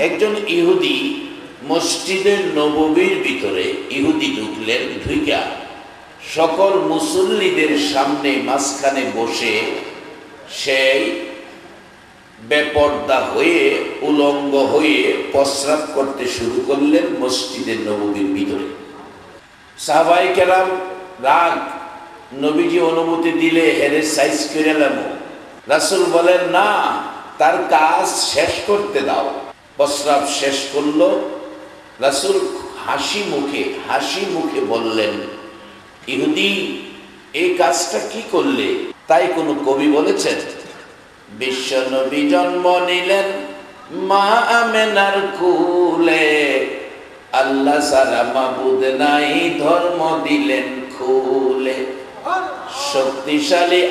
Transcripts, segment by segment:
একজন ইহুদি মসজিদের নববীর ভিতরে ইহুদি ঢুকলেন, ঢুইকা সকল মুসল্লিদের সামনে মাঝখানে বসে সেই বেপর্দা হয়ে উলঙ্গ হয়ে প্রস্রাব করতে শুরু করলেন মসজিদের নববীর ভিতরে। সাহাবায়ে কেরাম রাগ, নবীজি অনুমতি দিলে হেরে সাইজ করে এলাম। রাসূল বলেন না, তার কাজ শেষ করতে দাও। প্রস্রাব শেষ করলো। রাসূল হাসি মুখে বললেন, ইহুদি এই কাজটা কি করলে? তাই কোনো কবি বলেছেন, বিশ্ব নবী জন্ম নিলেন মা আমেনার কুলে, আল্লাহ সারা মাবুদ নাই ধর্ম দিলেন খুলে। শক্তিশালী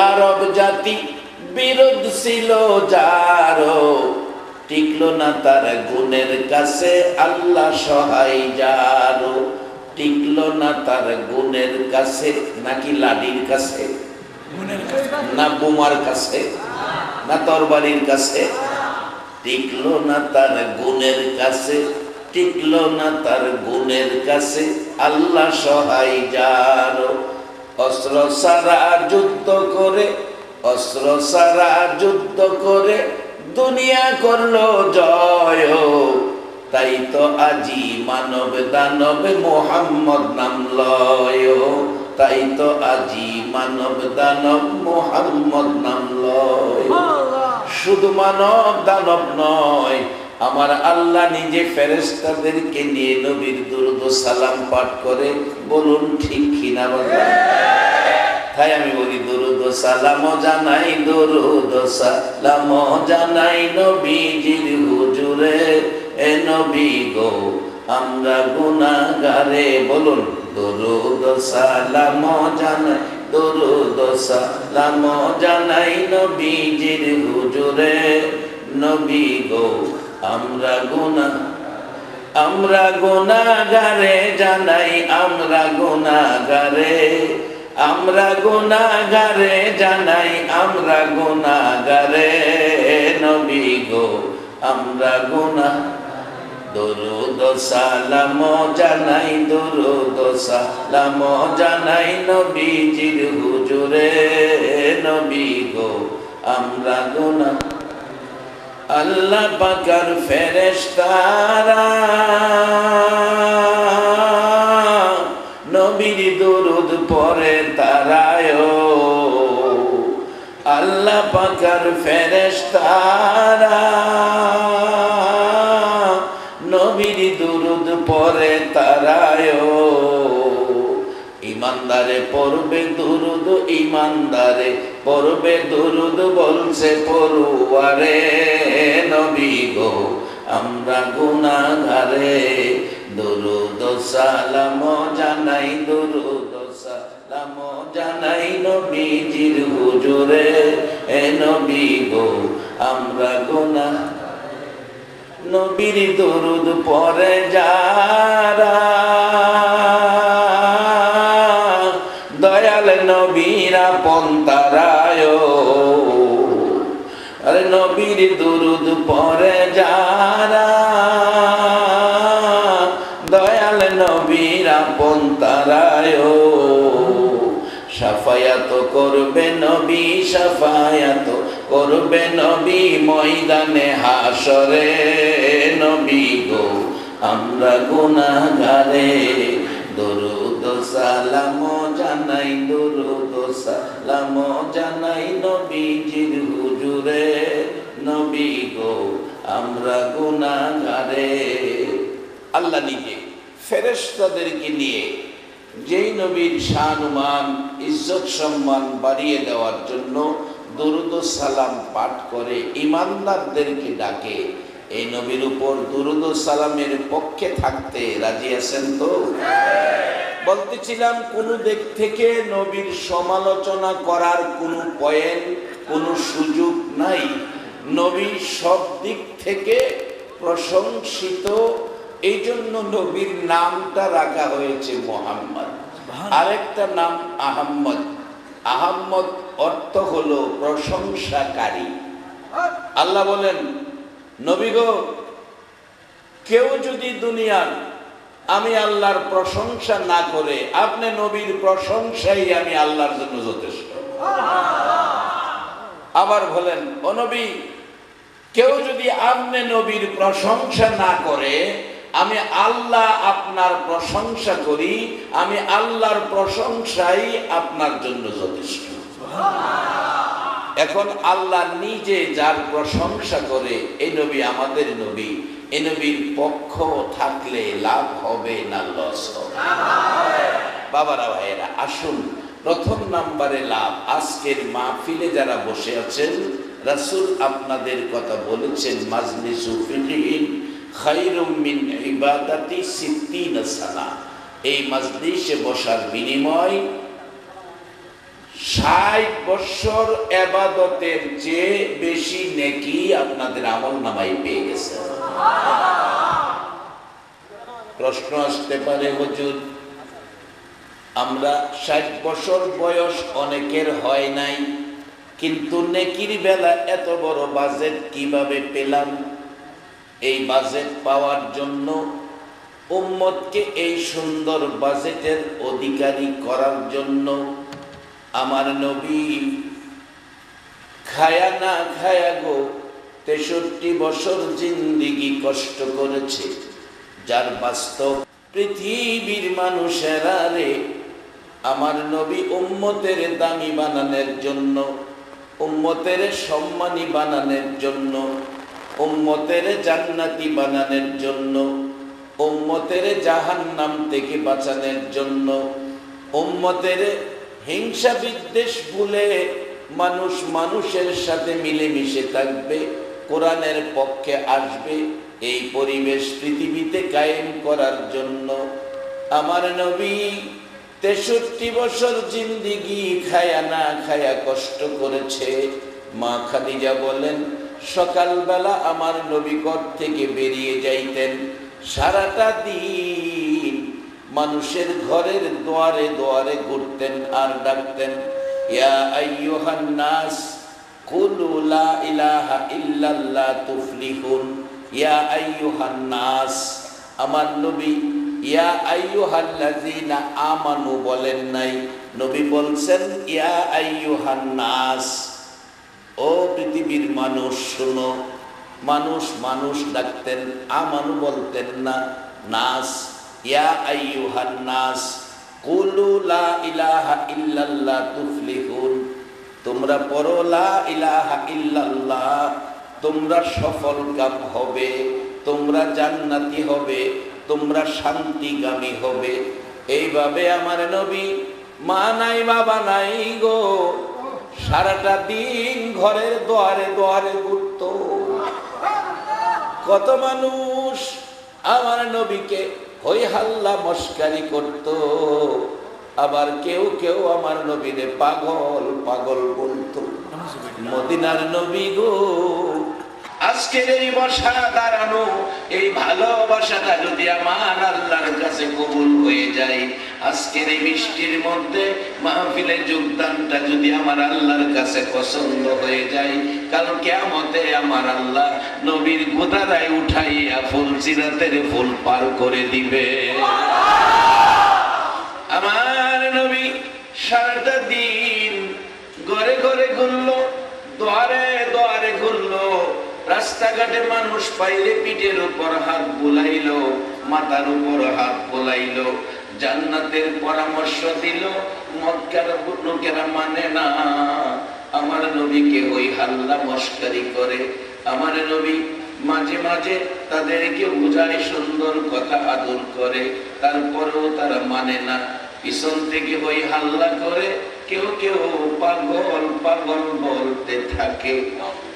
আরব জাতি বিরোধ ছিল যারো, টিকলো না তার গুণের কাছে আল্লাহ সহায় যারো। টিকলো না তার গুণের কাছে, নাকি লাঠির কাছে, না বোমার কাছে, না তরবারির কাছে? টিকলো না তার গুণের কাছে, টিকলো না তার গুণের কাছে আল্লাহ সহায় যারো। অস্ত্র সারা যুদ্ধ করে দুনিয়া করলো জয়, তাই তো আজি মানব দানব মোহাম্মদ নাম লয়। তাই তো আজি মানব দানব মোহাম্মদ নাম লয়। শুধু মানব দানব নয়, আমার আল্লাহ নিজে ফেরেশতাদেরকে নিয়ে নবীর দুরূদ সালাম পাঠ করে। বলুন ঠিক কিনা বলেন? তাই আমি বলি দুরূদ সালাম জানাই, দুরূদ সালাম জানাই নবীজির হুজুরে। এ নবী গো আমরা গুনাহগারে, বলুন দুরূদ সালাম জানাই, দুরূদ সালাম জানাই নবীজির হুজুরে। নবী গো আমরা গুনাহগারে জানাই, আমরা গুনাহগারে জানাই, আমরা গুনাহগারে। নবী গো আমরা দুরূদ সালাম জানাই, দুরূদ সালাম জানাই নবীজির হুজুরে। নবী গো আমরা আল্লাহ পাকের ফেরেশতারা নবীর দুরূদ পড়ে তারায়। আল্লাহ পাকের ফেরেশতারা নবীর দুরূদ পড়ে তারায়। ইমানদারে পড়বে দুরূদ, ইমানদারে পড়বে দুরূদ বলছে পড়ুয়ারে। নবী গো আমরা গুনাহগারে, দুরূদ সালাম জানাই, দুরূদ সালাম জানাই নবীজির হুজুরে। এ নবী গো আমরা নবীর দুরূদ পড়ে যারা, দয়াল নবীর আপন তারায়। আরে নবীর দুরূদ পড়ে যারা, দয়াল নবীর আপন তারায়। শাফায়াত করবে নবী, শাফায়াত করবে নবী ময়দানে হাশরে। নবী গো আমরা গুনাহগারে, দুরূদ সালাম জানাই, দুরূদ সালাম জানাই নবীজির হুজুরে। নবী গো আমরা গুনাহগারে। আল্লাহ নিজে ফেরেশতাদেরকে নিয়ে যেই নবীর শান-মান ইজ্জত সম্মান বাড়িয়ে দেওয়ার জন্য দুরূদ সালাম পাঠ করে ঈমানদারদেরকে ডাকে, এই নবীর উপর দুরূদ সালামের পক্ষে থাকতে রাজি আছেন তো? বলতেছিলাম কোন দিক থেকে নবীর সমালোচনা করার কোনো পয়েন্ট, কোনো সুযোগ নাই। নবী সব দিক থেকে প্রশংসিত, এই জন্য নবীর নামটা রাখা হয়েছে মোহাম্মদ। আরেকটা নাম আহম্মদ। আহম্মদ অর্থ হলো প্রশংসাকারী। আল্লাহ বলেন, নবী গো, কেউ যদি দুনিয়ার আমি আল্লাহর প্রশংসা না করে, আপনি নবীর প্রশংসাই আমি আল্লাহর জন্য যথেষ্ট। আবার বলেন, ও নবী, কেউ যদি আপনি নবীর প্রশংসা না করে, আমি আল্লাহ আপনার প্রশংসা করি, আমি আল্লাহর প্রশংসাই আপনার জন্য যথেষ্ট। এখন আল্লাহ নিজে যার প্রশংসা করে, এই নবী আমাদের নবী, এই নবীর পক্ষ থাকলে লাভ হবে না লস হবে? বাবারা ভাইয়েরা, আসুন প্রথম নাম্বারে লাভ। আজকের মাহফিলে যারা বসে আছেন, রাসূল আপনাদের কথা বলেছেন, মাজলিসু ফিকহিন খায়রুম মিন ইবাদাতি 60 সানা। এই মাজলিসে বসার বিনিময় 60 বছর ইবাদতের চেয়ে বেশি নেকি আপনাদের আমলনামায় পেয়ে গেছে। প্রশ্ন আসতে পারে, হুজুর, আমরা 60 বছর বয়স অনেকের হয় নাই, কিন্তু নেকির বেলা এত বড় বাজেট কিভাবে পেলাম? এই বাজেট পাওয়ার জন্য, উম্মতকে এই সুন্দর বাজেটের অধিকারী করার জন্য আমার নবী খায়া না খায়া গো 63 বছর জিন্দেগি কষ্ট করেছে। যার বাস্তব পৃথিবীর মানুষেরা রে, আমার নবী উম্মতের দামি বানানোর জন্য, উম্মতের সম্মানী বানানোর জন্য, উম্মতের জান্নাতি বানানোর জন্য, উম্মতের জাহান্নাম থেকে বাঁচানোর জন্য, উম্মতের হিংসা বিদ্বেষ ভুলে মানুষ মানুষের সাথে মিলেমিশে থাকবে, কোরআনের পক্ষে আসবে, এই পরিবেশ পৃথিবীতে কায়েম করার জন্য আমার নবী 63 বছর জিন্দেগি খায়া না খায়া কষ্ট করেছে। মা খাদিজা বলেন, সকালবেলা আমার নবী ঘর থেকে বেরিয়ে যাইতেন, সারাটা দিন মানুষের ঘরের দুয়ারে দুয়ারে ঘুরতেন আর ডাকতেন, ইয়া আইয়ুহান নাস কুলু লা ইলাহা ইল্লাল্লাহ তুফলিহুন। ইয়া আইয়ুহান নাস, আমার নবী ইয়া আইয়ুহাল্লাযীনা আমানু বলেন নাই, নবী বলছেন ইয়া আইয়ুহান নাস, ও পৃথিবীর মানুষ শুনো। মানুষ মানুষ ডাকতেন, আমানু বলতেন না, নাস। ইয়া আইয়ুহান নাস কুলু লা ইলাহা ইল্লাল্লাহ তুফলিহুন, তোমরা পড়ো লা ইলাহা ইল্লাল্লাহ, তোমরা সফল কাম হবে, তোমরা জান্নাতি হবে, তোমরা শান্তিগামী হবে। এইভাবে আমার নবী মা নাই বাবা নাই গো, সারাটা দিন ঘরের দুয়ারে দুয়ারে ঘুরত। কত মানুষ আমার নবীকে হই হাল্লা মস্কারি করত, আবার কেউ কেউ আমার নবীরে পাগল পাগল বলতো। মদিনার নবী গো, আজকের এই বসা দাঁড়ানো, এই ভালোবাসাটা যদি আমার আল্লাহর কাছে কবুল হয়ে যায়, আজকের এই বৃষ্টির মধ্যে মাহফিলে যোগদানটা যদি আমার আল্লাহর কাছে পছন্দ হয়ে যায়, কাল কিয়ামতে আমার আল্লাহ নবীর গোদারায় উঠাইয়া ফুল সিরাতের ফুল পার করে দিবে। আমার নবী সারাটা দিন ঘরে ঘরে ঘুরলো, দুয়ারে দুয়ারে ঘুরলো, রাস্তাঘাটে মানুষ পাইলে পিঠের উপর হাত বুলাইলো, মাথার উপর হাত বুলাইলো, জান্নাতের পরামর্শ দিল। মক্কার লোকেরা মানে না, আমার নবীকে ওই হাল্লা মস্কারি করে। আমার নবী মাঝে মাঝে তাদেরকে বুঝায়, সুন্দর কথা আদর করে, তারপরেও তারা মানে না, পিছন থেকে ওই হাল্লা করে, কেউ কেউ পাগল পাগল বলতে থাকে।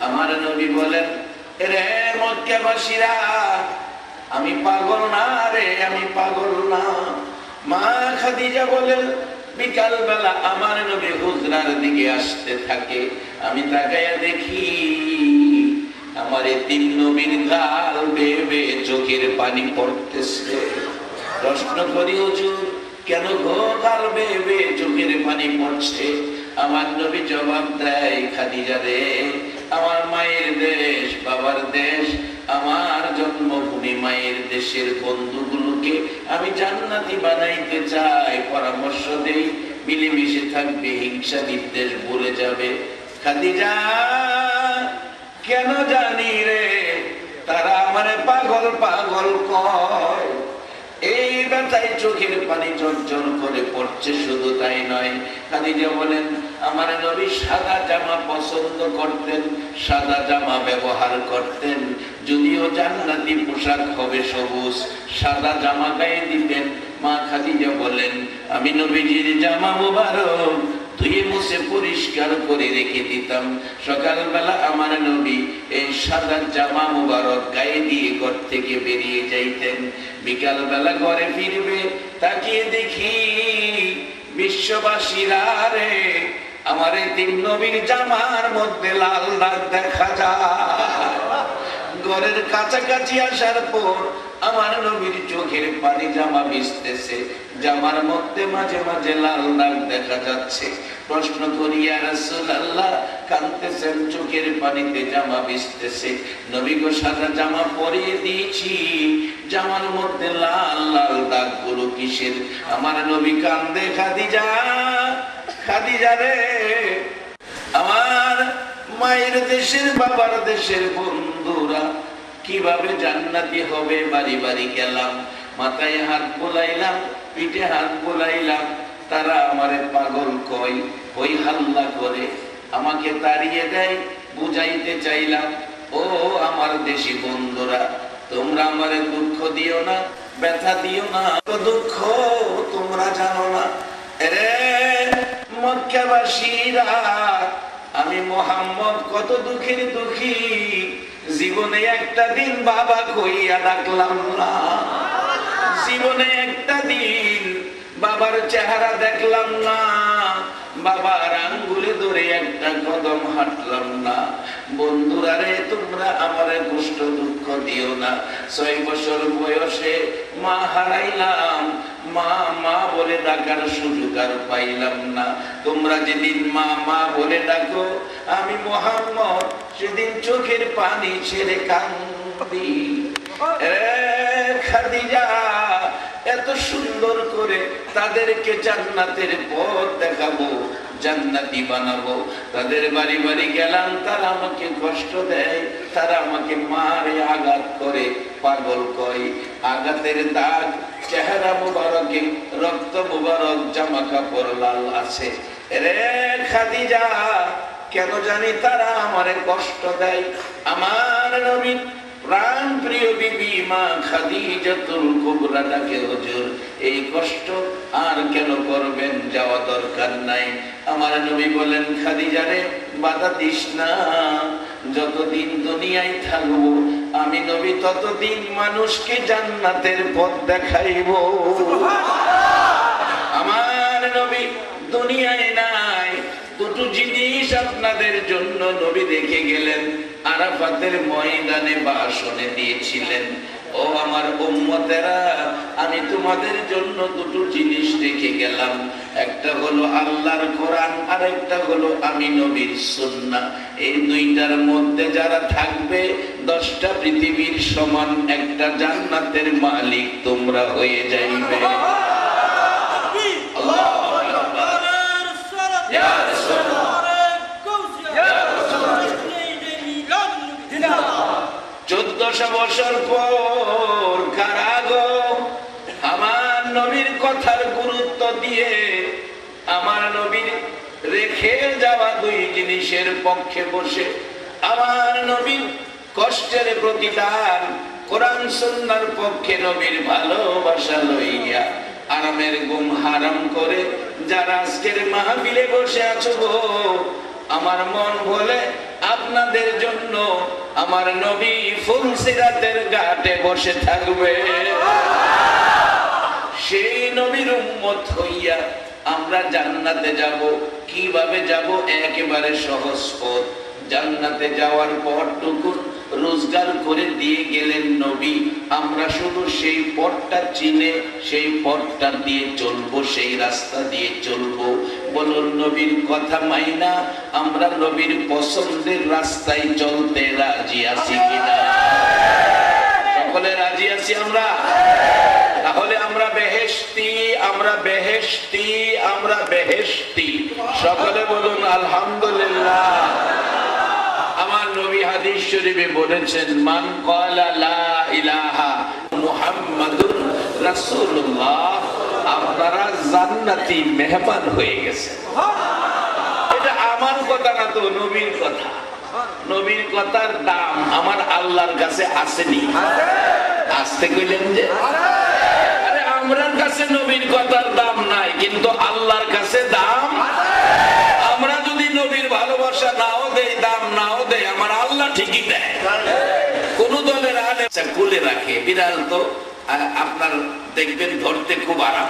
আমার নবী বলেন, রে মক্কাবাসীরা, আমি পাগল না রে, আমি পাগল না। মা খাদিজা বলেন, বিকাল বেলা আমার নবী হুজরার দিকে আসতে থাকে, আমি তাকাইয়া দেখি আমার এতিম নবীর গাল বেয়ে বেয়ে চোখের পানি পড়তেছে। প্রশ্ন করি, হুজুর কেন গো গাল বেয়ে বেয়ে চোখের পানি পড়ছে? আমার নবী জবাব দেয়, খাদিজা রে, আমার মায়ের দেশ, বাবার দেশ, আমার জন্মভূমি মায়ের দেশের বন্ধুগুলোকে আমি জান্নাতি বানাইতে চাই। পরামর্শ দেই, মিলেমিশে থাকবে, হিংসা বিদ্বেষ ভুলে যাবে। খাদিজা কেন জানি রে তারা আমারে পাগল পাগল কয়। এই ব্যথায় চোখের পানি ঝরঝর করে পড়ছে। শুধু তাই নয়, খাদিজা বলেন আমার নবী সাদা জামা পছন্দ করতেন, সাদা জামা ব্যবহার করতেন। যদিও জান্নাতি পোশাক হবে সবুজ, সাদা জামা গায়ে দিতেন। মা খাদিজা বলেন আমি নবীজির জামা মোবারক ধুয়ে মুছে পরিষ্কার করে রেখে দিতাম। সকালবেলা আমার নবী এই সাদা জামা মোবারক গায়ে দিয়ে ঘর থেকে বেরিয়ে যাইতেন। বিকালবেলা ঘরে ফিরবে, তাকিয়ে দেখি বিশ্ববাসীরা রে আমার তিন নবীর জামার মধ্যে লাল দাগ দেখা যায়। ঘরের কাছাকাছি আসার পর আমার নবীর চোখের পানি জামা ভিজতেছে, জামার মধ্যে মাঝে মাঝে লাল দাগ দেখা যাচ্ছে। প্রশ্ন করি ইয়া রাসূলুল্লাহ, কাঁদতেছেন, চোখের পানিতে জামা ভিজতেছে। নবী গো সাদা জামা পরিয়ে দিয়েছি, জামার মধ্যে লাল লাল দাগগুলো কিসের? আমার নবী কান্দে, খাদিজা খাদিজা রে আমার মায়ের দেশের বাবার দেশের বন্ধুরা কিভাবে জান্নাতি হবে। বাড়ি বাড়ি গেলাম, মাথায় হাত বোলাইলাম, পিঠে হাত বোলাইলাম, তারা আমারে পাগল কয়, ওই হাল্লা করে আমাকে তাড়িয়ে দেয়। বুঝাইতে চাইলাম ও আমার দেশি বন্ধুরা, তোমরা আমারে দুঃখ দিও না, ব্যথা দিও না, তো দুঃখ তোমরা জানো না। রে মক্কাবাসীরা, আমি মুহাম্মদ কত দুঃখের দুঃখী, জীবনে একটা দিন বাবা কইয়া ডাকলাম না, জীবনে একটা দিন বাবার চেহারা দেখলাম না, বাবার আঙ্গুলে ধরে একটা কদম হাঁটলাম না। বন্ধুরা রে তোমরা আমারে কষ্ট দুঃখ দিও না। 6 বছর বয়সে মা হারাইলাম, মা মা বলে ডাকার সুযোগ আর পাইলাম না। তোমরা যেদিন মা মা বলে ডাকো, আমি মুহাম্মদ সেদিন চোখের পানি ছেড়ে কাঁদি। খাদিজা এত সুন্দর করে তাদেরকে জান্নাতের পথ দেখাবো, জান্নাতি বানাবো। তাদের বাড়ি বাড়ি গেলাম, তারা আমাকে কষ্ট দেয়, তারা আমাকে মারে, আঘাত করে, পাগল কয়। আঘাতের দাগ, চেহারা মুবারকে রক্ত মুবারক, জামা কাপড় লাল আছে। রে খাদিজা কেন জানি তারা আমারে কষ্ট দেয়। আমার নবী প্রাণ প্রিয় বিবি মা খাদিজাতুল কুবরা ডাকে, হুজুর এই কষ্ট আর কেন করবেন, যাওয়া দরকার নাই। আমার নবী বলেন খাদিজা রে বাধা দিস না, যতদিন দুনিয়ায় থাকবো আমি নবী ততদিন মানুষকে জান্নাতের পথ দেখাইব। আমার নবী দুনিয়ায় নাই, দুটো জিনিস আপনাদের জন্য নবী দেখে গেলেন, আরাফাতের ময়দানে ভাষণে দিয়েছিলেন, ও আমার উম্মতেরা আমি তোমাদের জন্য দুটো জিনিস দেখে গেলাম। একটা হলো আল্লাহর কোরআন, আর একটা হলো আমি নবীর সুন্নাহ। এই দুইটার মধ্যে যারা থাকবে 10টা পৃথিবীর সমান একটা জান্নাতের মালিক তোমরা হয়ে যাইবে। আল্লাহ 1400 বছর পর কারাগো আমার নবীর কথার গুরুত্ব দিয়ে আমার নবীর রেখে যাওয়া দুই জিনিসের পক্ষে বসে আমার নবীর কষ্টের প্রতিদান, কোরআন সুন্নাহর পক্ষে নবীর ভালোবাসা লইয়া আরামের ঘুম হারাম করে যারা আজকের মাহফিলে বসে আছো গো, আমার মন বলে আপনাদের জন্য আমার নবী ফুলসিরাতের ঘাটে বসে থাকবে। সেই নবীর উম্মত হইয়া আমরা জান্নাতে যাব। কিভাবে যাব? একেবারে সহজ পথ। জান্নাতে যাওয়ার পর টুকুন রোজা রোজগার করে দিয়ে গেলেন নবী, আমরা শুধু সেই পথটা চিনে সেই পথটা দিয়ে চলবো, সেই রাস্তা দিয়ে চলবো। বলুন নবীর কথা মাইনা আমরা নবীর পছন্দের রাস্তায় চলতে রাজি আছি কিনা? সকলে রাজি আছি আমরা? তাহলে আমরা বেহেশতি, আমরা বেহেশতি, আমরা বেহেশতি। সকলে বলুন আলহামদুলিল্লাহ। আমার নবী হাদিস শরীফে বলেছেন, মান ক্বালা লা ইলাহা মুহাম্মাদুর রাসূলুল্লাহ, আপনারা জান্নাতি মেহমান হয়ে গেছেন। এটা আমার কথা না তো, নবীর কথা। নবীর কথার দাম আমার আল্লাহর কাছে আসেনি। আসতে কইলেন যে আরে আমরার কাছে নবীর কথার দাম নাই, কিন্তু আল্লাহর কাছে দাম। আমরা যদি নবীর ভালোবাসা নাও দেই, দাম নাও দেই, আমার আল্লাহ ঠিকই দেয়। কোন দলের আলেম কুলে রাখে বিড়াল, তো আপনার দেখবেন ধরতে খুব আরাম।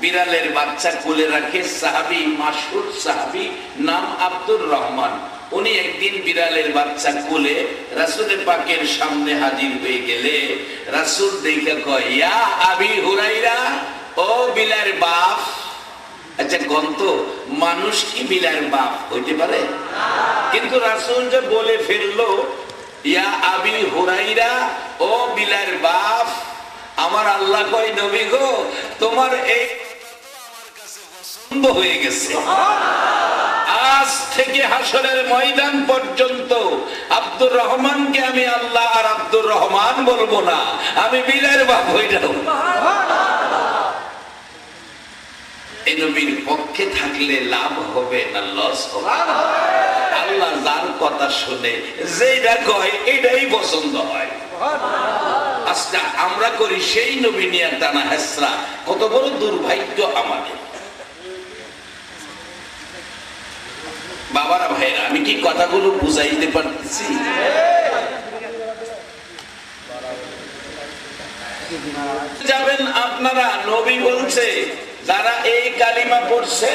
বিড়ালের বাচ্চা কুলে রাখে সাহাবী, মাশহুর সাহাবী, নাম আব্দুর রহমান। উনি একদিন বিড়ালের বাচ্চা কোলে রাসূলের পাকের সামনে হাজির হয়ে গেলে রাসূল দেখে কয়, ইয়া আবি হুরাইরা, ও বিলার বাপ। আচ্ছা গন্ত মানুষ কি বিলার বাপ হইতে পারে? কিন্তু রাসূল যে বলে ফেললো, ইয়া আবি হুরাইরা, ও বিলার বাপ, আমার আল্লাহ কয়, নবী গো তোমার এই আমার কাছে পছন্দ হয়ে গেছে। আজ থেকে হাসরের ময়দান পর্যন্ত আব্দুর রহমানকে আমি আল্লাহ আর আব্দুর রহমান বলবো না, আমি বিলার বাপ হয়ে যাব। এই নবীর পক্ষে থাকলে লাভ হবে না লস হবে? আল্লাহ যার কথা শুনে যেটা কয় এটাই পছন্দ হয়। আজকে আমরা করি সেই নবী নিয়ে টানা হেসরা, কত বড় দুর্ভাগ্য আমাদের। বাবারা ভাইরা, আমি কি কথাগুলো বুঝাইতে পারতেছি? যাবেন আপনারা, নবী বলছে যারা এই কালিমা পড়ছে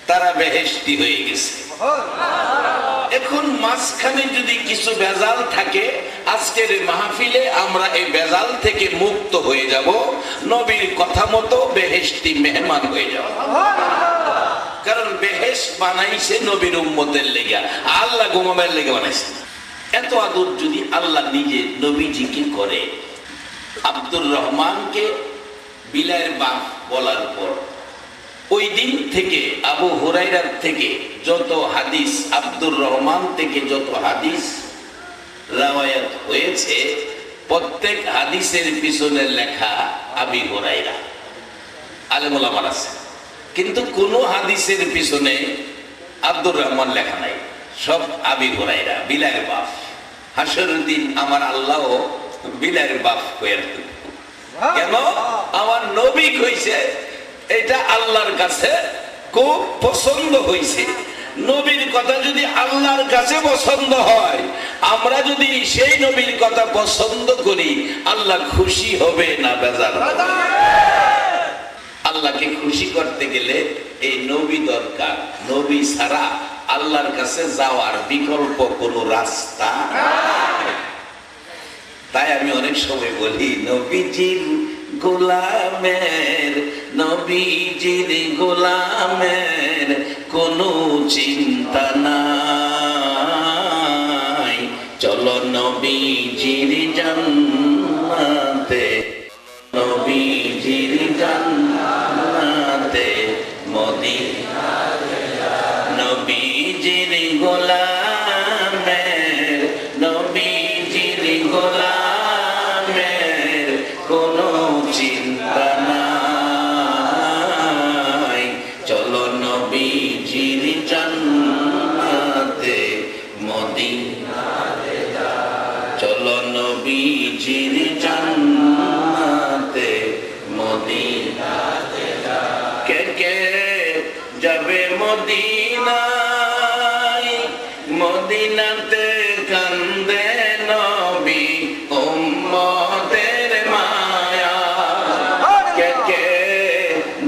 তারা বেহেশতি হয়ে গেছে। এখন মাঝখানে যদি কিছু ভেজাল থাকে, আজকের মাহফিলে আমরা এই ভেজাল থেকে মুক্ত হয়ে যাব, নবীর কথা মতো বেহেশতি মেহমান হয়ে যাব। কারণ বেহেশত বানাইছে নবীর উম্মতের লেগে, আল্লাহ ঘুমাবের লেগে বানাইছে। এত আদর যদি আল্লাহ নিজে নবীজিকে করে। আব্দুর রহমানকে বিলায়ের বাপ বলার পর ওই দিন থেকে আবু হুরায়রার থেকে যত হাদিস, আব্দুর রহমান থেকে যত হাদিস রাওয়ায়াত হয়েছে, প্রত্যেক হাদিসের পিছনে লেখা আবি হুরায়রা। আলেম ওলামার আছে, কিন্তু কোন হাদিসের পিছনে আব্দুর রহমান লেখা নাই, সব আবি হুরায়রা, বিলায়ের বাপ। হাসরের দিন আমার আল্লাহ বিলায়ের বাপ হয়ে রাখবে। কেন? আমার নবী কইছে এটা আল্লাহর কাছে খুব পছন্দ হয়েছে। নবীর কথা যদি আল্লাহর কাছে পছন্দ হয়, আমরা যদি সেই নবীর কথা পছন্দ করি, আল্লাহ খুশি হবে না বেজার? আল্লাহকে খুশি করতে গেলে এই নবী দরকার। নবী ছাড়া আল্লাহর কাছে যাওয়ার বিকল্প কোনো রাস্তা। তাই আমি অনেক সময় বলি, নবীজির গোলামের, নবীজির গোলামের কোনো চিন্তা নাই, চলো নবীজির জান্নাতে, নবীজির জান্নাতে মদিনা, নবীজির গোলামের, নবীজির গোলামের কোনো চিন্তা নাই, চলো নবীজির জান্নাতে মদিনাতে, চলো নবীজির জান্নাতে মদিনাতে। কে কে যাবে মদিনায়, মদিনাতে কান্দে নবী উম্মতের মায়া। কে কে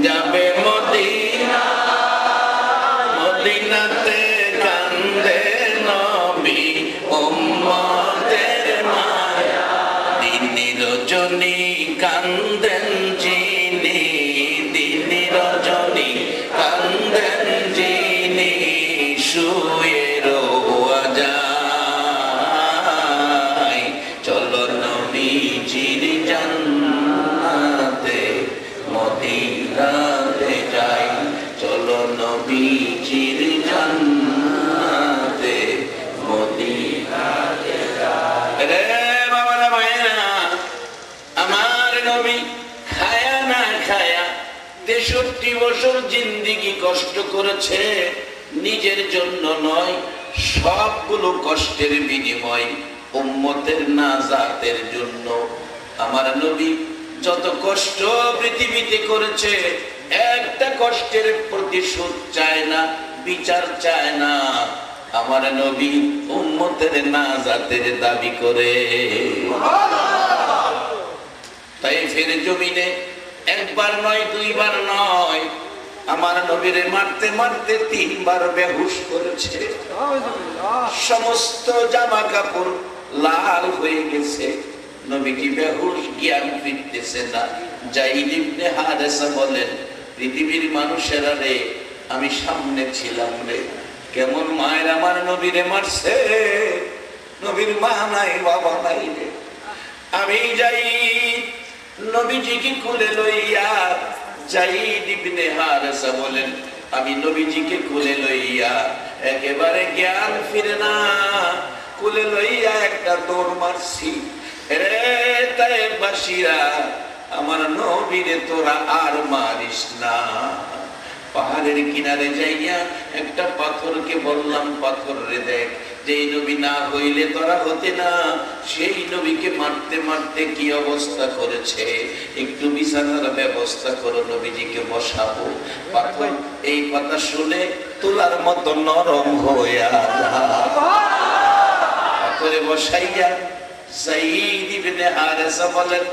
যাবে মদিনা, মদিনাতে কান্দে নবী উম্মতের রে বাবারা মায়েরা, আমার নবী খায়া না খায়া 63 বছর জিন্দেগি কষ্ট করেছে, নিজের জন্য নয়, সবগুলো কষ্টের বিনিময় উম্মতের নাজাতের জন্য। আমার নবী যত কষ্ট পৃথিবীতে করেছে, একটা কষ্টের প্রতিশোধ চায় না, বিচার চায় না। আমার নবী উম্মতের নাজাতের দাবি করে। তাই ফের জমিনে একবার নয়, দুইবার নয়, আমার নবীরে মারতে মারতে 3 বার বেহুশ করেছে। সমস্ত জামা কাপড় লাল হয়ে গেছে, নবীজি বেহুশ, জ্ঞান ফিরতেছে না। যায়েদ ইবনে হারেসা বলেন, পৃথিবীর মানুষেরা রে, আমি সামনে ছিলাম রে, কেমন মায়ের আমার নবীরে মারছে, নবীর মা নাই, বাবা নাই রে। আমি যাই নবীজিকে কোলে লইয়া, যায়েদ ইবনে হারেসা বলেন, আমি নবীজিকে কোলে লইয়া, একেবারে জ্ঞান ফিরে না, কোলে লইয়া একটা দৌড় মারছি। রে তায়েফবাসীরা, আমার নবীরে তোরা আর মারিস না। পাহাড়ের কিনারে যাইয়া একটা পাথরকে বললাম, পাথর রে দেখ, যেই নবী না হইলে তোরা হতে না, সেই নবীকে মারতে মারতে কি অবস্থা করেছে, একটু বিছানার ব্যবস্থা করো, নবীজিকে বসাবো। পাথর এই কথা শুনে তুলার মতো নরম হইয়া পাথরে বসাইয়া যায়েদ ইবনে হারেসা বলেন,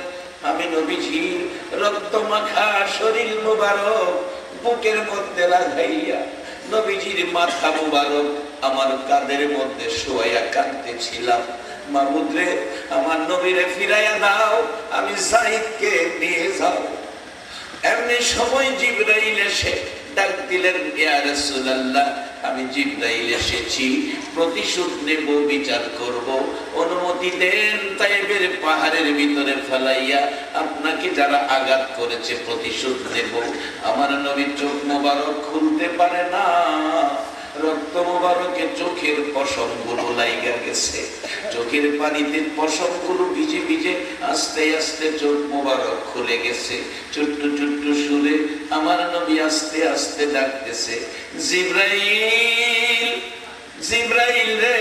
আমি নবীজির রক্ত মাখা শরীর মুবারক বুকের মধ্যে লাগাইয়া, নবীজির মাথা মুবারক আমার কাঁধের মধ্যে শোয়াইয়া কাঁদতেছিলাম। মাবুদ রে, আমার নবীরে ফিরাইয়া দাও, আমি যায়েদকে নিয়ে যাও। এমনি সময় জিবরাইল এসে ডাক দিলেন, ইয়া রাসূলুল্লাহ, আমি জিবরাইল এসেছি, প্রতিশোধ নেব, বিচার করব, অনুমতি দেন। তায়েফের পাহাড়ের ভিতরে ফেলাইয়া আপনাকে যারা আঘাত করেছে প্রতিশোধ নেব। আমার নবী চোখ মোবারক খুলতে পারে না, রক্ত মোবারকে চোখের পশমগুলো লাইগা গেছে, চোখের পানিতে পশমগুলো ভিজে ভিজে আস্তে আস্তে চোখ মোবারক খুলে গেছে। ছোট্ট ছোট্ট সুরে আমার নবী আস্তে আস্তে ডাকতেছে, জিবরাইল, জিবরাইল রে,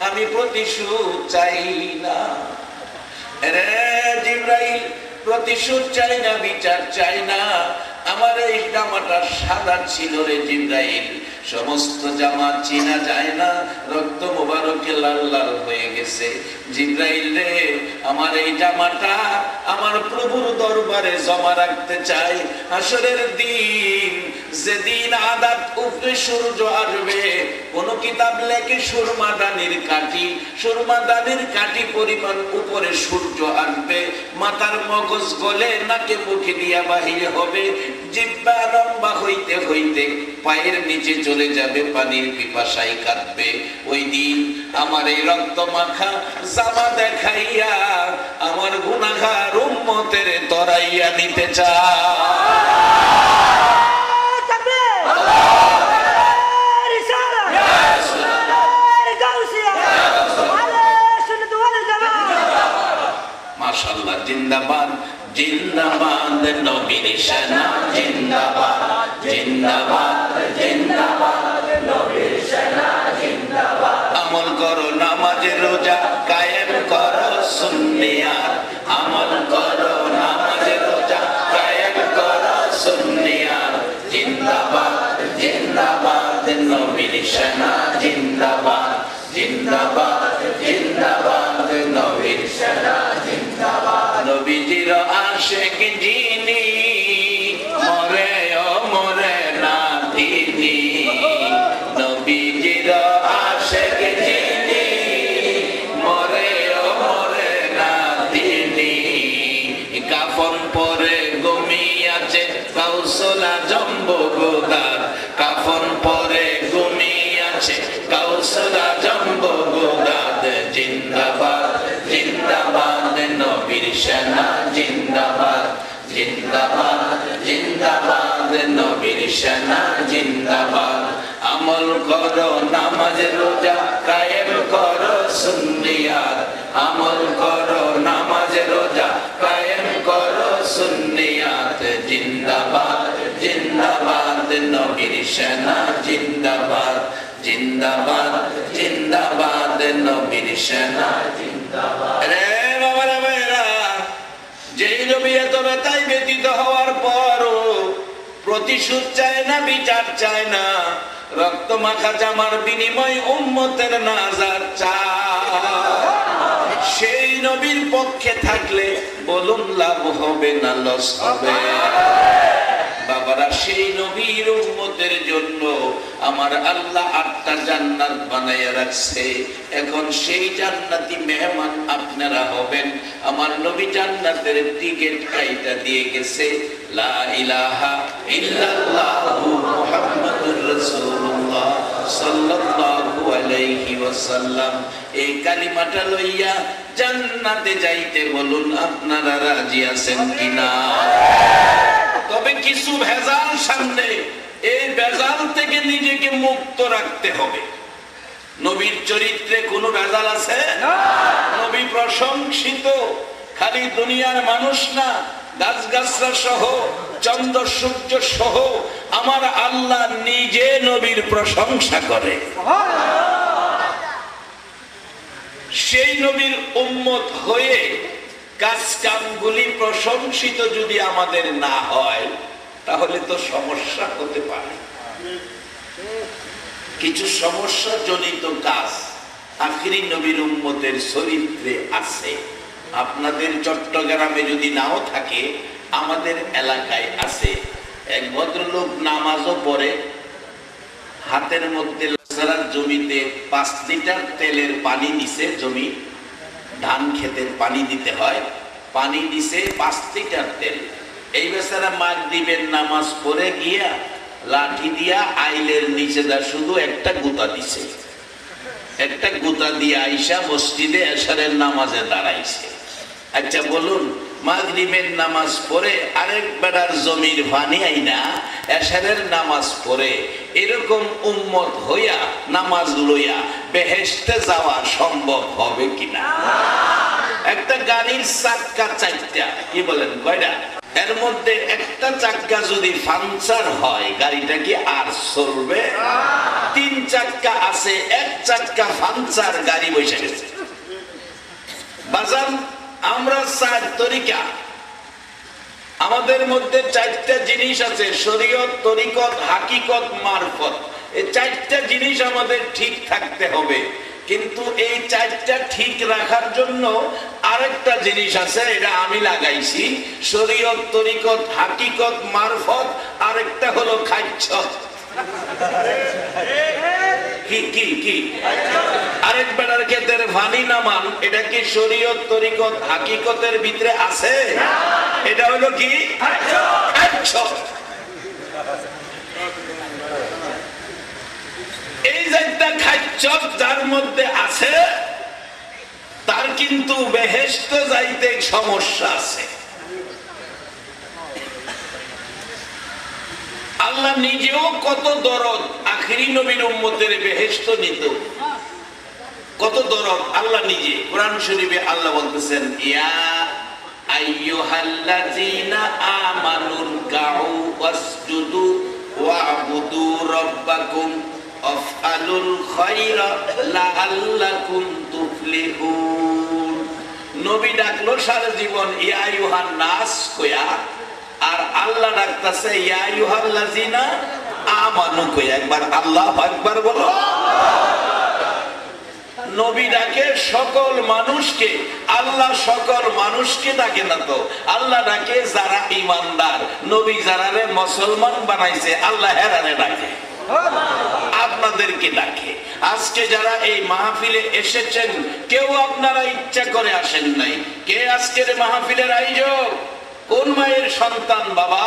আমি প্রতিশোধ চাই না রে, জিবরাইল প্রতিশোধ চাই না, বিচার চাই না। আমার এই জামাটা সাদা ছিল রে জিবরাইল, সমস্ত জামা চেনা যায় না, রক্ত মোবারকে লাল লাল হয়ে গেছে। জিবরাইল রে, আমার এই জামাটা আমার প্রভুর দরবারে জমা রাখতে চাই। হাসরের দিন, যেদিন আদাত উপরে সূর্য আসবে, কোন কিতাব লেখে সুরমা দানির কাঠি, সুরমা দানির কাঠি পরিমাণ উপরে সূর্য আসবে, মাথার মগজ গলে নাকে মুখে দিয়া বাহির হবে, জিহ্বা লম্বা হইতে হইতে পায়ের নিচে চলে যাবে, পানির পিপাসায় কাঁদবে। ওই দিন আমার এই রক্ত মাখা জামা দেখাইয়া আমার গুনাহগার উম্মতের তরাইয়া নিতে চায়। মাশাআল্লাহ, জিন্দাবাদ জিন্দাবাদ নবীর শানা, জিন্দাবাদ জিন্দাবাদ জিন্দাবাদ নবীর শানা, জিন্দাবাদ। আমল করো, নামাজে রোজা কায়েম করো, সুন্নিয়াত, আমল করো, নামাজে রোজা কায়েম করো, সুন্নিয়াত, জিন্দাবাদ জিন্দাবাদ নবীর শানা, জিন্দাবাদ জিন্দাবাদ জিন্দাবাদ নবীর শানা, জিন্দাবাদ। নবীজির আশিক যিনি, মরে ও মরে না তিনি, নবীজির আশিক যিনি, মরে ও মরে না তিনি। কাফন পরে ঘুমিয়াছে কাউসুল আজম বগুড়ার, কাফন পরে ঘুমিয়াছে কাউসুল আজম বগুড়ার, জিন্দাবাদ জিন্দাবাদ নবীর শানা, জিন্দাবাদ জিন্দাবাদ জিন্দাবাদ নবীর শানা, জিন্দাবাদ। আমল করো, নামাজ রোজা কায়েম করো, সুন্নিয়াত, আমল করো নামাজ রোজা কায়েম করো সুন্নিয়াত জিন্দাবাদ জিন্দাবাদ নবীর সেনা জিন্দাবাদ জিন্দাবাদ জিন্দাবাদ নবীর সেনা জিন্দাবাদ। রে বাবারা ভাইরা, যেই নবী এত ব্যথায় ব্যতীত হওয়ার পরও প্রতিশোধ চায় না, বিচার চায় না, রক্ত মাখা জামার বিনিময় উম্মতের নাজাত চায়, সেই নবীর পক্ষে থাকলে বলুন লাভ হবে না লস হবে? বাবারা, সেই নবীর উম্মতের জন্য আমার আল্লাহ 8টা জান্নাত বানাইয়া রাখছে। এখন সেই জান্নাতি মেহমান আপনারা হবেন। আমার নবী জান্নাতের টিকিট কাইটা দিয়ে গেছে, লা ইলাহা ইল্লাল্লাহু মুহাম্মাদুর রাসূলুল্লাহ সাল্লাল্লাহু আলাইহি ওয়াসাল্লাম। এই কালিমাটা লইয়া জান্নাতে যাইতে বলুন আপনারা রাজি আছেন কিনা? তবে কিছু ভেজাল সামনে, এই ভেজাল থেকে নিজেকে মুক্ত রাখতে হবে। নবীর চরিত্রে কোনো ভেজাল আছে? নবী প্রশংসিত, খালি দুনিয়ার মানুষ না, গাছগাছরা সহ, চন্দ্র সূর্য সহ আমার আল্লাহ নিজে নবীর প্রশংসা করে। সেই নবীর উম্মত হয়ে কাজ কামগুলি প্রশংসিত যদি আমাদের না হয়, তাহলে তো সমস্যা হতে পারে। কিছু সমস্যা জনিত কাজ আখিরি নবীর উম্মতের চরিত্রে আছে। আপনাদের চট্টগ্রামে যদি নাও থাকে, আমাদের এলাকায় আছে। এক ভদ্রলোক নামাজও পড়ে, হাতের মধ্যে জমিতে 5 লিটার তেলের পানি দিছে। জমি ধান খেতের পানি দিতে হয়, পানি দিছে 5 লিটার তেল। এই বেচারা মাগরিবের নামাজ পড়ে গিয়া লাঠি দিয়া আইলের নিচে দা শুধু একটা গুতা দিছে। একটা গুতা দিয়ে আইসা মসজিদে এশারের নামাজে দাঁড়াইছে। আচ্ছা বলুন, মাগরিবের নামাজ পড়ে আরেক বেড়ার জমির পানি আইনা এশারের নামাজ পড়ে এরকম উম্মত হইয়া নামাজ লইয়া বেহেশতে যাওয়া সম্ভব হবে কিনা? একটা গাড়ির চাক্কা 4টা, কি বলেন কয়টা? এর মধ্যে একটা চাক্কা যদি পাংচার হয়, গাড়িটা কি আর চলবে? 3 চাক্কা আছে, 1 চাক্কা পাংচার, গাড়ি বসে গেছে। বাজান, আমরা 4 তরিকা, আমাদের মধ্যে 4টা জিনিস আছে, শরীয়ত, তরিকত, হাকিকত, মারফত। এই 4টা জিনিস আমাদের ঠিক থাকতে হবে। কিন্তু এই 4টা ঠিক রাখার জন্য আরেকটা জিনিস আছে, এটা আমি লাগাইছি। শরীয়ত, তরিকত, হাকিকত, মারফত, আরেকটা হলো খাইছত। কি কি কি? আরেক বেড়ার ক্ষেতের ভানি নামান, এটা কি শরীয়ত, তরিকত, হাকিকতের ভিতরে আছে? এটা হলো কি? খাইছত। এই যে একটা খাইছত যার মধ্যে আছে, তার কিন্তু বেহেশত যাইতে সমস্যা আছে। আল্লাহ নিজেও কত দরদ আখিরি নবীর উম্মতের বেহেশত নিত, কত দরদ আল্লাহ নিজে। কোরআন শরীফে আল্লাহ বলতেছেন, ইয়া আইয়ুহাল্লাযীনা আমানুর কাউ ওয়াসজুদু ওয়া'বুদু রাব্বাকুম আফআলুল খায়রা লাআল্লাকুম তুফলিহুন। নবী ডাকলো সারা জীবন ইয়া আইয়ুহান নাস কইয়া, আর আল্লাহ ডাকতেছে ইয়া আইয়ুহাল্লাযীনা আমানু কইয়া। একবার আল্লাহু আকবার বলো। নবী ডাকে সকল মানুষকে, আল্লাহ সকল মানুষকে ডাকে না তো, আল্লাহ ডাকে যারা ঈমানদার। নবী যারারে মুসলমান বানাইছে, আল্লাহ হেরারে ডাকে, আপনাদেরকে ডাকে। আজকে যারা এই মাহফিলে এসেছেন, কেউ আপনারা ইচ্ছা করে আসেন নাই। কে আজকের মাহফিলের আয়োজক? কোন মায়ের সন্তান বাবা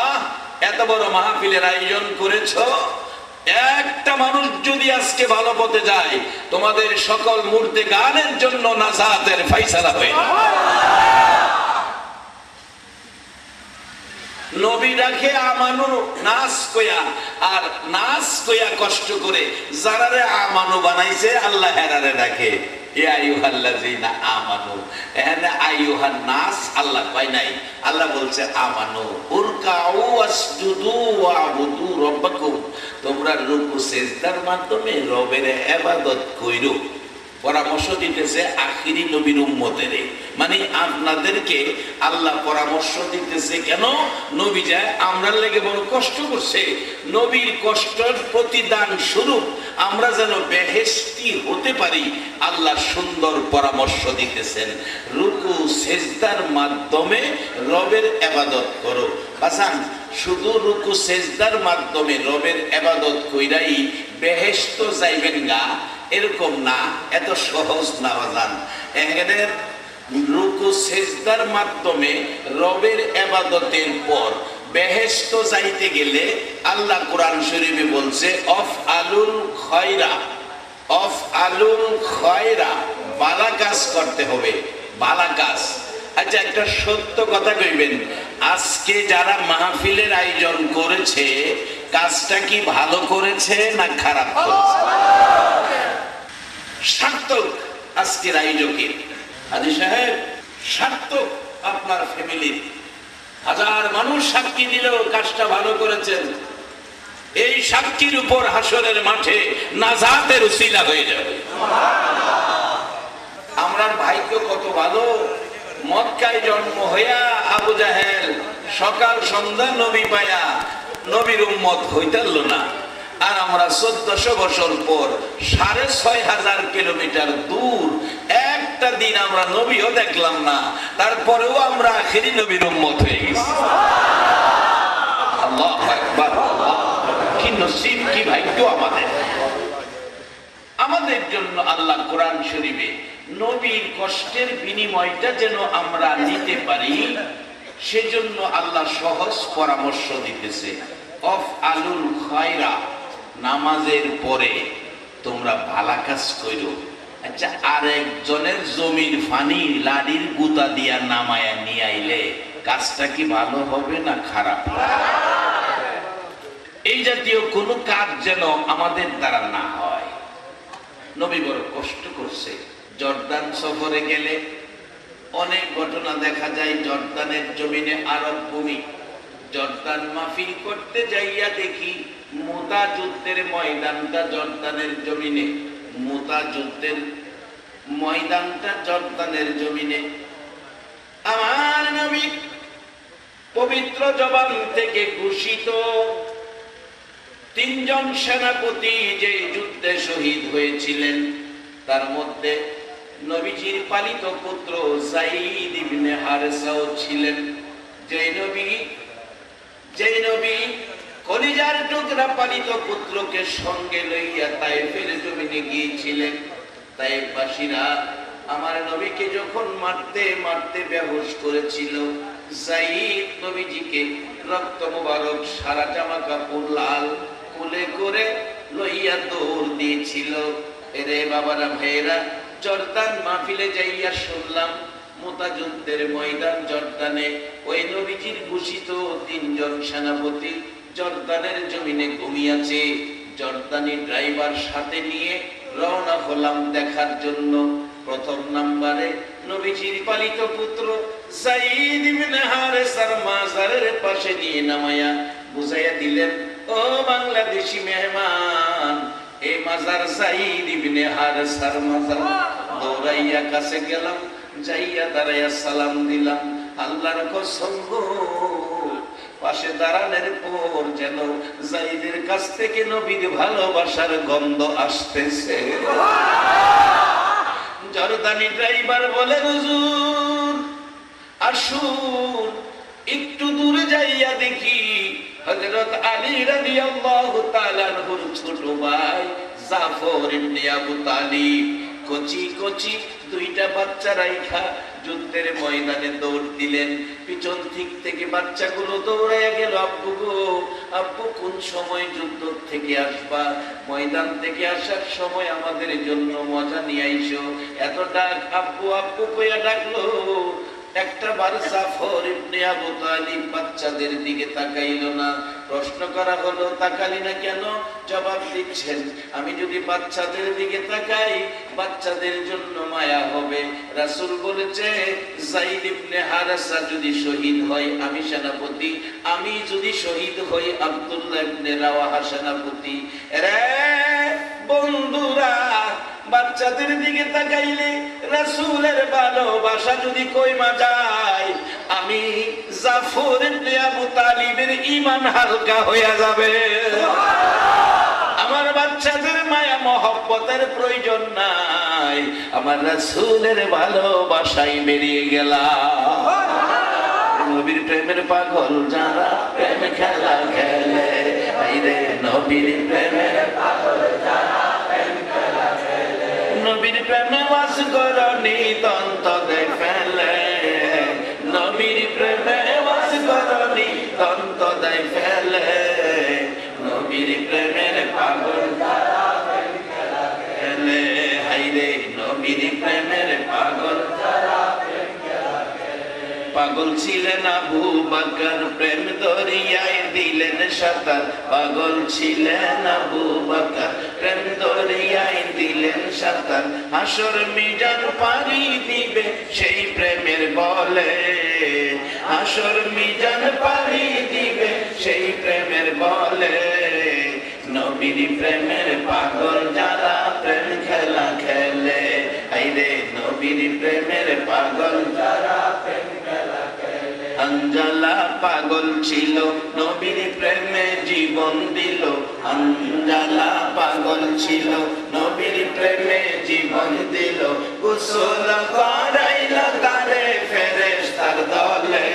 এত বড় মাহফিলের আয়োজন করেছো? একটা মানুষ যদি আজকে ভালো পথে যায়, তোমাদের সকল মুর্দে গানের জন্য নাজাতের ফায়সালা হয়ে যাবে। নবী ডাকে আমানু নাস কইয়া, আর নাস কইয়া কষ্ট করে যারারে আমানু বানাইছে আল্লাহ হেরারে ডাকে। ইয়া আইয়ুহাল্লাযীনা আমানু, এখানে আইয়ুহান নাস আল্লাহ কয় নাই, আল্লাহ বলছে আমানু উরকাউ ওয়াসজুদু ওয়াবুদু রাব্বাকুম, তোমরা রুকু সিজদার মাধ্যমে রবের ইবাদত কইরো। পরামর্শ দিতেছে আখিরি নবীর উম্মতের, মানে আপনাদেরকে আল্লাহ পরামর্শ দিতেছে। কেন? নবী যায় আমরা লেগে বড় কষ্ট করছে, নবীর কষ্টের প্রতিদান স্বরূপ আমরা যেন বেহেশতি হতে পারি, আল্লাহ সুন্দর পরামর্শ দিতেছেন। রুকু সেজদার মাধ্যমে রবের ইবাদত করো। বাসান শুধু রুকু সেজদার মাধ্যমে রবের ইবাদত কইরাই বেহেশত যাইবেন গা, এরকম না, এত সহজ না বাজান। এখানে রুকু সেজদার মাধ্যমে রবের ইবাদতের পর বেহেশত যাইতে গেলে আল্লাহ কোরআন শরীফে বলছে অফ আলুল খয়রা, অফ আলুল খয়রা, ভালো কাজ করতে হবে, ভালো কাজ। আচ্ছা একটা সত্য কথা কইবেন, আজকে যারা মাহফিলের আয়োজন করেছে কাজটা কি ভালো করেছে না খারাপ করেছে? সার্থক আজকের আয়োজকের, হাজী সাহেব সার্থক আপনার ফ্যামিলির, হাজার মানুষ সাক্ষী দিলেও কাজটা ভালো করেছেন। এই সাক্ষীর উপর হাসরের মাঠে নাজাতের উসিলা হয়ে যাবে। আমরার ভাগ্য কত ভালো, মক্কায় জন্ম হইয়া আবু জাহেল সকাল সন্ধ্যা নবী পায়া নবীর উম্মত হইতাল না, আর আমরা 1400 বছর পর 6500 কিলোমিটার দূর একটা দিন আমরা নবীও দেখলাম না, তারপরেও আমরা আখেরি নবীর উম্মত হয়ে গেছি। আল্লাহু আকবার, কি নসিব, কি ভাগ্য আমাদের। আমাদের জন্য আল্লাহ কোরআন শরীফে নবীর কষ্টের বিনিময়টা যেন আমরা নিতে পারি, সেজন্য আল্লাহ সহজ পরামর্শ দিতেছে। অফ আলুল খয়রা, নামাজের পরে তোমরা ভালো কাজ করো। আচ্ছা আরেকজনের জমির ফানি লাড়ির গুতা দিয়া নামায়া নিয়ে আইলে কাজটা কি ভালো হবে না খারাপ? এই জাতীয় কোনো কাজ যেন আমাদের দ্বারা না হয়। নবী বড় কষ্ট করছে। জর্দান সফরে গেলে অনেক ঘটনা দেখা যায়। জর্দানের জমিনে আরব ভূমি, জর্দান মাহফিল করতে যাইয়া দেখি মুতা যুদ্ধের ময়দানটা জর্দানের জমিনে, মুতা যুদ্ধের ময়দানটা জর্দানের জমিনে। আমার নবী পবিত্র জবান থেকে ঘোষিত 3 জন সেনাপতি যে যুদ্ধে শহীদ হয়েছিলেন, তার মধ্যে নবীজির পালিত পুত্র যায়েদ ইবনে হারেসাও ছিলেন। যে নবী কলিজার টুকরা পালিত পুত্রকে সঙ্গে লইয়া তায়েফের জমিনে গিয়েছিলেন। তায়েফবাসীরা আমার নবীকে যখন মারতে মারতে বেহুশ করেছিল, যায়েদ নবীজিকে রক্ত মোবারক, সারা জামা কাপড় লাল, কোলে করে লইয়া দৌড় দিয়েছিল। এরে বাবারা ভাইয়েরা, জর্দান মাহফিলে যাইয়া শুনলাম মুতা যুদ্ধের ময়দান জর্দানে ওই নবীজির ঘোষিত 3 জন সেনাপতি জর্দানের জমিনে ঘুমিয়েছে। জর্দানি ড্রাইভার সাথে নিয়ে রওনা হলাম দেখার জন্য। প্রথম নম্বরে নবীজির পালিত পুত্র যায়েদ ইবনে হারেসার মাজারের পাশে নিয়ে নামায়া বুঝাইয়া দিলেন, ও বাংলাদেশি মেহমান, এই মাজার যায়েদ ইবনে হারেসার মাজার। দৌড়াইয়া কাছে গেলাম, যাইয়া দাঁড়াইয়া সালাম দিলাম। আল্লাহর কসম গো, পাশে দাঁড়ানোর পর যেন যায়েদের কাছ থেকে নবীর ভালোবাসার গন্ধ আসতেছে। জর্দানি ড্রাইভার বলে, হুজুর আসুন একটু দূরে যাইয়া দেখি হযরত আলী রাদিয়াল্লাহু তাআলা আনহুর ছোট ভাই জাফর ইবনে আবু তালিব কচি কচি 2টা বাচ্চা রাইখা যুদ্ধের ময়দানে দৌড় দিলেন। পিছন দিক থেকে বাচ্চাগুলো দৌড়াইয়া গেল, আব্বু গো, আব্বু কোন সময় যুদ্ধ থেকে আসবা? ময়দান থেকে আসার সময় আমাদের জন্য মজা নিয়ে আইসো। এত ডাক আব্বু আব্বু কইয়া ডাকলো, একটা বার জাফর ইবনে আবু তালিব বাচ্চাদের দিকে তাকাইল না। প্রশ্ন করা হলো, তাকালি না কেন? জবাব দিচ্ছেন, আমি যদি বাচ্চাদের দিকে তাকাই বাচ্চাদের জন্য মায়া হবে। রাসূল বলেছে, যায়েদ ইবনে হারেসা যদি শহীদ হয় আমি সেনাপতি, আমি যদি শহীদ হই আব্দুল্লাহ ইবনে রাওয়াহা সেনাপতি। রে বন্ধুরা, বাচ্চাদের দিকে তাকাইলে রাসূলের ভালোবাসা যদি কইমা যায়, আমি জাফর ইবনে আবু তালিবের ঈমান হালকা হয়ে যাবে। আমার বাচ্চাদের মায়া মহব্বতের প্রয়োজন নাই, আমার রাসূলের ভালোবাসাই বেরিয়ে গেলাম। নবীর প্রেমের পাগল যারা প্রেম খেলা খেলে, আইরে নবীর প্রেমের পাগল যারা প্রেম খেলা খেলে, নবীর প্রেমে বাস করনি তন্ত দেয় ফেলে, নবীর প্রেমে বাস করনি তন্ত দেয় ফেলে, নবীর প্রেমের পাগল যারা প্রেম খেলা খেলে, হাইরে নবীর প্রেমের পাগল যারা প্রেম খেলা খেলে। পাগল ছিলেন আবু বকর, প্রেম দরিয়ায় দিলেন সাঁতার। পাগল ছিলেন আবু বকর, প্রেম দরিয়ায় দিলেন সাঁতার। হাসর মিজান পাড়ি দিবে সেই প্রেমের বলে, হাসর মিজান পাড়ি দিবে সেই প্রেমের বলে, নবীর প্রেমের পাগল যারা প্রেম খেলা খেলে, আইরে নবীর প্রেমের পাগল যারা প্রেম খেলা খেলে। আঞ্জালা পাগল ছিল নবীর প্রেমে জীবন দিল, আঞ্জালা পাগল ছিল নবীর প্রেমে জীবন দিল। গোসল করাইল তারে ফেরেশতার দলে,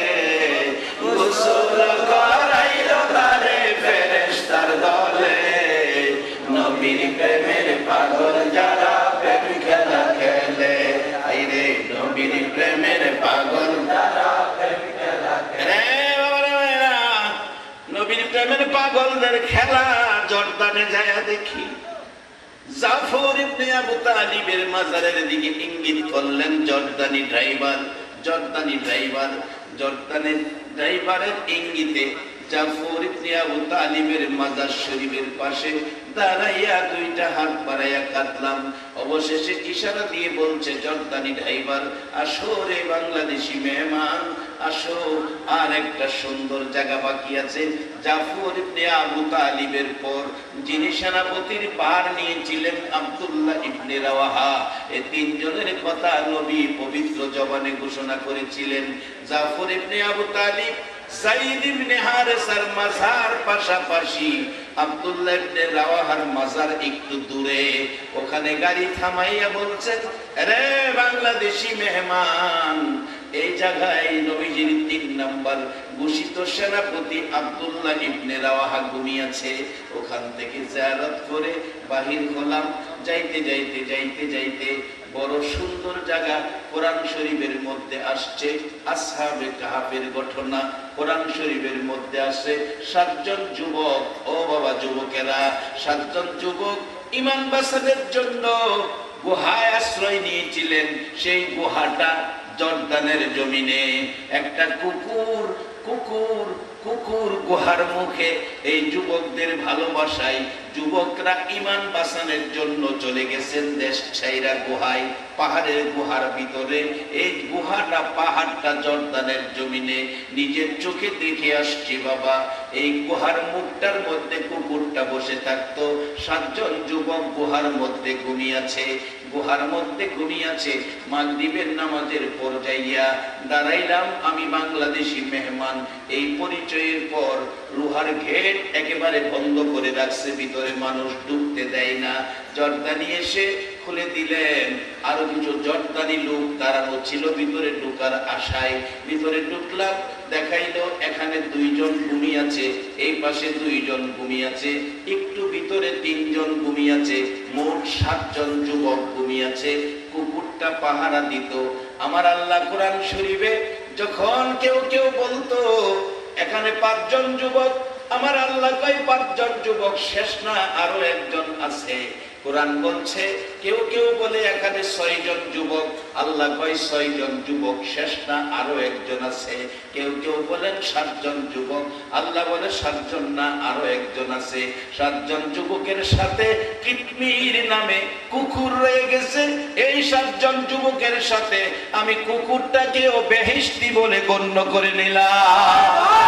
গোসল করাইল তারে ফেরেশতার দলে, নবীর প্রেমের পাগল যারা প্রেম খেলা খেলে, আইরে নবীর প্রেমের পাগল যারা প্রেম খেলা খেলে। নবীর প্রেমের পাগলদের খেলা জর্দানে যায়া দেখি। জাফর ইবনে আবু তালিবের মাজারের দিকে ইঙ্গিত করলেন জর্দানি ড্রাইভার, জর্দানি ড্রাইভার, জর্দানের ড্রাইভারের ইঙ্গিতে জাফর ইবনে আবু তালিবের মাজার শরীফের পাশে দাঁড়াইয়া দুইটা হাত বাড়াইয়া কাঁদলাম। অবশেষে ইশারা দিয়ে বলছে জর্দানি ড্রাইভার, আসো রে বাংলাদেশি মেহমান, আসো, আর একটা সুন্দর জায়গা বাকি আছে। জাফর ইবনে আবু তালিবের পর যিনি সেনাপতির ভার নিয়েছিলেন আব্দুল্লাহ ইবনে রাওয়াহা, এই তিনজনের কথা নবী পবিত্র জবানে ঘোষণা করেছিলেন। জাফর ইবনে আবু তালিব যায়েদ ইবনে হারেসার মাজার পাশাপাশি, আব্দুল্লাহ ইবনে রাওয়াহার মাজার একটু দূরে। ওখানে গাড়ি থামাইয়া বলছেন, রে বাংলাদেশি মেহমান, এই জায়গায় নবীজির ৩ নাম্বার ঘোষিত সেনাপতি আব্দুল্লাহ ইবনে রাওয়াহা ঘুমিয়েছে। ওখান থেকে জিয়ারত করে বাহির হলাম। যাইতে যাইতে যাইতে যাইতে বড় সুন্দর জায়গা কোরআন শরীফের মধ্যে আসছে আসহাবে কাহাফের ঘটনা। কোরআন শরীফের মধ্যে আসে ৭ জন যুবক, ও বাবা যুবকেরা, ৭ জন যুবক ঈমান বাঁচানোর জন্য গুহায় আশ্রয় নিয়েছিলেন। সেই গুহাটা জর্দানের জমিনে। একটা কুকুর কুকুর কুকুর গুহার মুখে এই যুবকদের ভালোবাসায় যুবকরা ঈমান বাঁচানোর জন্য চলে গেছেন দেশ ছাইরা গুহায়, পাহাড়ের গুহার ভিতরে। এই গুহাটা পাহাড়টা জর্দানের জমিনে নিজের চোখে দেখে আসছি বাবা। এই গুহার মুখটার মধ্যে কুকুরটা বসে থাকতো। ৭ জন যুবক গুহার মধ্যে ঘুমিয়েছে, গুহার মধ্যে ঘুমিয়েছে। মাগরিবের নামাজের পর যাইয়া দাঁড়াইলাম আমি বাংলাদেশি মেহমান। এই পরিচয়ের পর লোহার গেট একেবারে বন্ধ করে রাখছে, ভিতরে মানুষ ঢুকতে দেয় না। জর্দানি এসে খুলে দিলেন। আরো কিছু জর্দানি লোক দাঁড়ানো ছিল ভিতরে ঢোকার আশায়। ভিতরে ঢুকলাম, দেখাইলো এখানে 2 জন ঘুমিয়েছে, এই পাশে 2 জন ঘুমিয়েছে, একটু ভিতরে 3 জন ঘুমিয়েছে, মোট 7 জন যুবক ঘুমিয়েছে। কুকুরটা পাহারা দিত। আমার আল্লাহ কোরআন শরীফে যখন কেউ কেউ বলতো এখানে 5 জন যুবক, আমার আল্লাহ কয় 5 জন যুবক শেষ না, আরো একজন আছে। কোরআন বলছে কেউ কেউ বলে এখানে 6 জন যুবক, আল্লাহ কয় 6 জন যুবক শেষ না, আরো একজন আছে। কেউ কেউ বলেন 7 জন যুবক, আল্লাহ বলে 7 জন না, আরো একজন আছে। 7 জন যুবকের সাথে কিতমির নামে কুকুর রয়ে গেছে। এই 7 জন যুবকের সাথে আমি কুকুরটাকেও বেহেশতি বলে গণ্য করে নিলাম।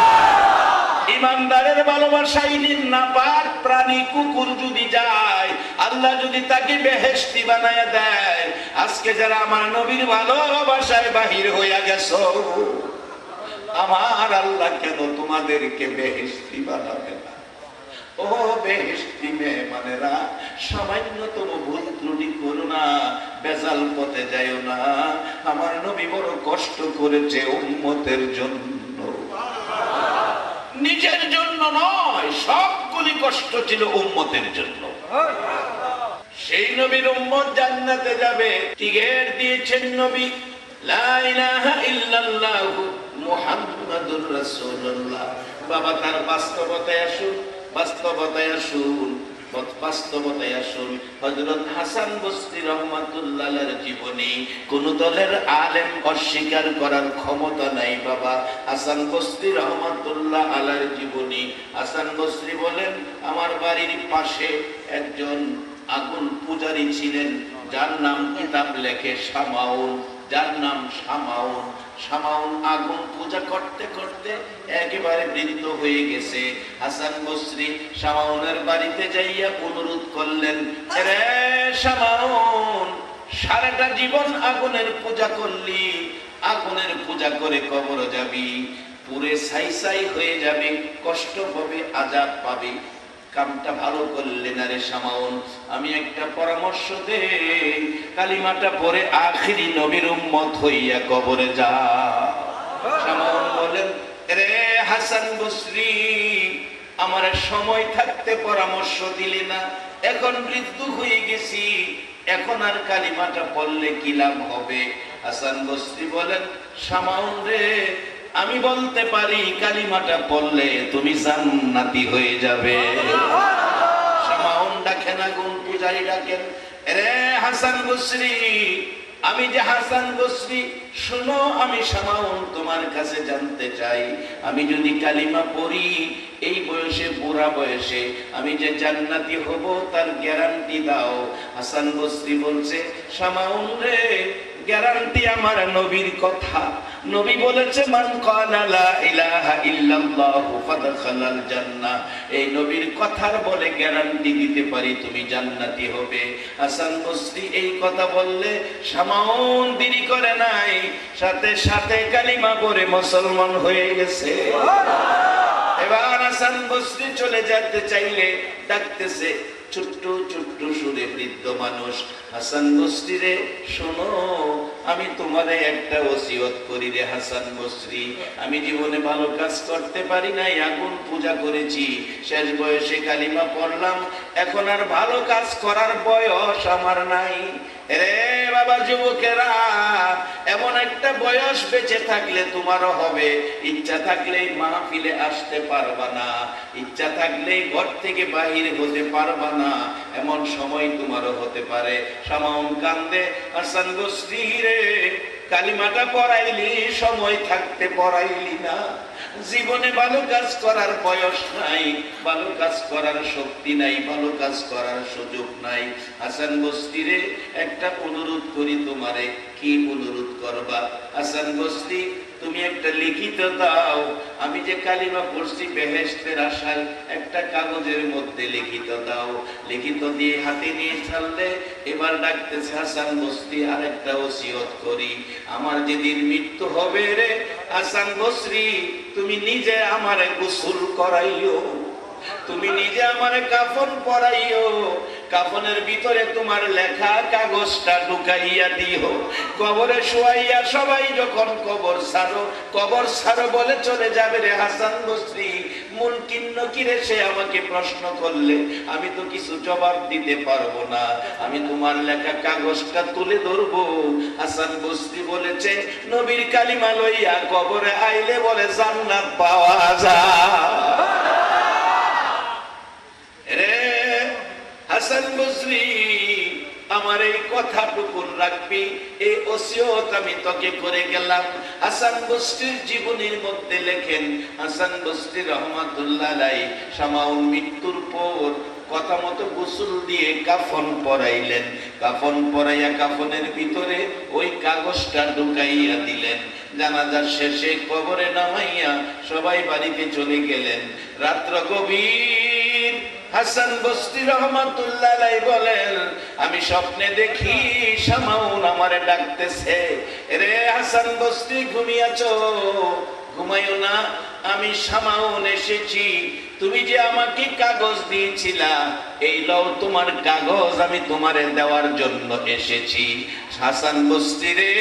ইমানদারের ভালোবাসাই নিন না, পাক প্রাণী কুকুর যদি যায়, আল্লাহ যদি তাকে বেহেশতি বানায় দেয়। আজকে যারা আমার নবীর ভালোবাসায় বাহির হইয়া গেছো, আমার আল্লাহ কেন তোমাদেরকে বেহেশতি বানাবে না? ও বেহেশতি মেহমানেরা, সামান্যতম ভুল ত্রুটি করো না, বেজাল পথে যাইও না। আমার নবী বড় কষ্ট করেছে উম্মতের জন্য, নিজের জন্য নয়, সবগুলি কষ্ট ছিল উম্মতের জন্য। সেই নবীর উম্মত জান্নাতে যাবে, টিকেট দিয়েছেন নবী, লা ইলাহা ইল্লাল্লাহু মুহাম্মাদুর রাসূলুল্লাহ। বাবা তার বাস্তবতায় আসুন, বাস্তবতায় আসুন, বাস্তবতায় আসুন। হযরত হাসান বসরি রাহমাতুল্লাহ আলাইহির জীবনী কোন দলের আলেম অস্বীকার করার ক্ষমতা নাই বাবা। হাসান বসরি রাহমাতুল্লাহ আলাইহির জীবনী, হাসান বসরি বলেন, আমার বাড়ির পাশে একজন আগুন পূজারী ছিলেন, যার নাম কিতাব লেখে শামাউন, যার নাম শামাউন। শামাউন আগুন পূজা করতে করতে একেবারে বৃদ্ধ হয়ে গেছে। হাসান বসরি শামাউনের বাড়িতে যাইয়া অনুরোধ করলেন, রে শামাউন, সারাটা জীবন আগুনের পূজা করলি, আগুনের পূজা করে কবর যাবি, পুরে ছাই ছাই হয়ে যাবে, কষ্ট হবে, আযাব পাবি, কামটা ভালো করলে না রে শামাউন। আমি একটা পরামর্শ দেই, কালিমাটা পরে আখিরি নবীর উম্মত হইয়া কবরে যা। শামাউন বলেন, রে হাসান বসরি, আমার সময় থাকতে পরামর্শ দিলি না, এখন বৃদ্ধ হয়ে গেছি, এখন আর কালিমাটা পড়লে কি লাভ হবে? হাসান বসরি বলেন, শামাউন রে, আমি বলতে পারি কালিমাটা পড়লে তুমি জান্নাতি হয়ে যাবে। শামাউন ডাকেন, আগুন পূজারী ডাকেন, রে হাসান বসরি, আমি যে হাসান বসরি, শোনো, আমি শামাউন তোমার কাছে জানতে চাই, আমি যদি কালিমা পড়ি এই বয়সে, বুড়া বয়সে, আমি যে জান্নাতি হব তার গ্যারান্টি দাও। হাসান বসরি বলছে, শামাউন রে, গ্যারান্টি আমার নবীর কথা। নবী বলেছে, মান ক্বালা লা ইলাহা ইল্লাল্লাহু ফাদখালাল জান্নাহ। এই নবীর কথার বলে গ্যারান্টি দিতে পারি তুমি জান্নাতি হবে। হাসান বসরি এই কথা বললে শামাউন দেরি করে নাই, সাথে সাথে কালিমা পড়ে মুসলমান হয়ে গেছে। এবার হাসান বসরি চলে যেতে চাইলে ডাকতেছে ছোট্ট ছোট্ট সুরে বৃদ্ধ মানুষ, হাসান বসরি রে, শোনো, আমি তোমারে একটা ওসিয়ত করি রে হাসান বসরি, আমি জীবনে ভালো কাজ করতে পারি নাই, আগুন পূজা করেছি, শেষ বয়সে কালিমা পড়লাম, এখন আর ভালো কাজ করার বয়স আমার নাই। রে বাবা যুবকেরা, এমন একটা বয়স বেঁচে থাকলে তোমারও হবে, ইচ্ছা থাকলেই মাহফিলে আসতে পারবা না, ইচ্ছা থাকলেই ঘর থেকে বাহির হতে পারবা না, এমন সময় তোমারও হতে পারে। শামাউন কান্দে, হাসান বসরি রে, কালিমাটা পড়াইলি, সময় থাকতে পড়াইলি না, জীবনে ভালো কাজ করার বয়স নাই, ভালো কাজ করার শক্তি নাই, ভালো কাজ করার সুযোগ নাই। হাসান বসরি রে, একটা অনুরোধ করি তোমারে। কি অনুরোধ করবা? হাসান বসরি, তুমি একটা লিখিত দাও, আমি যে কালিমা পড়ছি বেহেশতের আশায়, একটা কাগজের মধ্যে লিখিত দাও। লিখিত দিয়ে হাতে নিয়ে ছাড়লে, এবার ডাকতেছে, হাসান বসরি, আর একটা ওসিয়ত করি, আমার যেদিন মৃত্যু হবে রে হাসান বসরি, তুমি নিজে আমারে গোসল করাইও, তুমি নিজে আমারে কাফন পরাইও, কাফনের ভিতরে তোমার লেখা কাগজটা ঢুকাইয়া দিও, কবরে শোয়াইয়া সবাই যখন কবর ছাড়ো বলে চলে যাবে রে হাসান বসরি, মুনকির নকিরে সে আমাকে প্রশ্ন করলে আমি তো কিছু জবাব দিতে পারবো না, আমি তোমার লেখা কাগজটা তুলে ধরবো। হাসান বসরি বলেছে, নবীর কালিমা লইয়া কবরে আইলে বলে জান্নাত পাওয়া যায়। রে হাসান বসরি, আমার এই কথাটুকুন রাখবি, এই ওসিয়ত আমি তোকে করে গেলাম। হাসান বসরির জীবনীর মধ্যে লেখেন, হাসান বসরি রহমাতুল্লাহ আলাইহি শামাউন মৃত্যুর পর কথা মতো গোসল দিয়ে কাফন পরাইলেন। কাফন পরাইয়া কাফনের ভিতরে ওই কাগজটা ঢুকাইয়া দিলেন। জানাজার শেষে কবরে নামাইয়া সবাই বাড়িতে চলে গেলেন। রাত্র গভীর। হাসান বসরি রহমাতুল্লাহ আলাইহি বলেন, আমি স্বপ্নে দেখি শামাউন আমারে ডাকতেছে, রে হাসান বসরি ঘুমিয়াছো? ঘুমাইও না, আমি শামাউন এসেছি। তুমি যে আমাকে কাগজ দিয়েছিলা, এই লও তোমার কাগজ, আমি তোমারে দেওয়ার জন্য এসেছি। হাসান বসরি রে,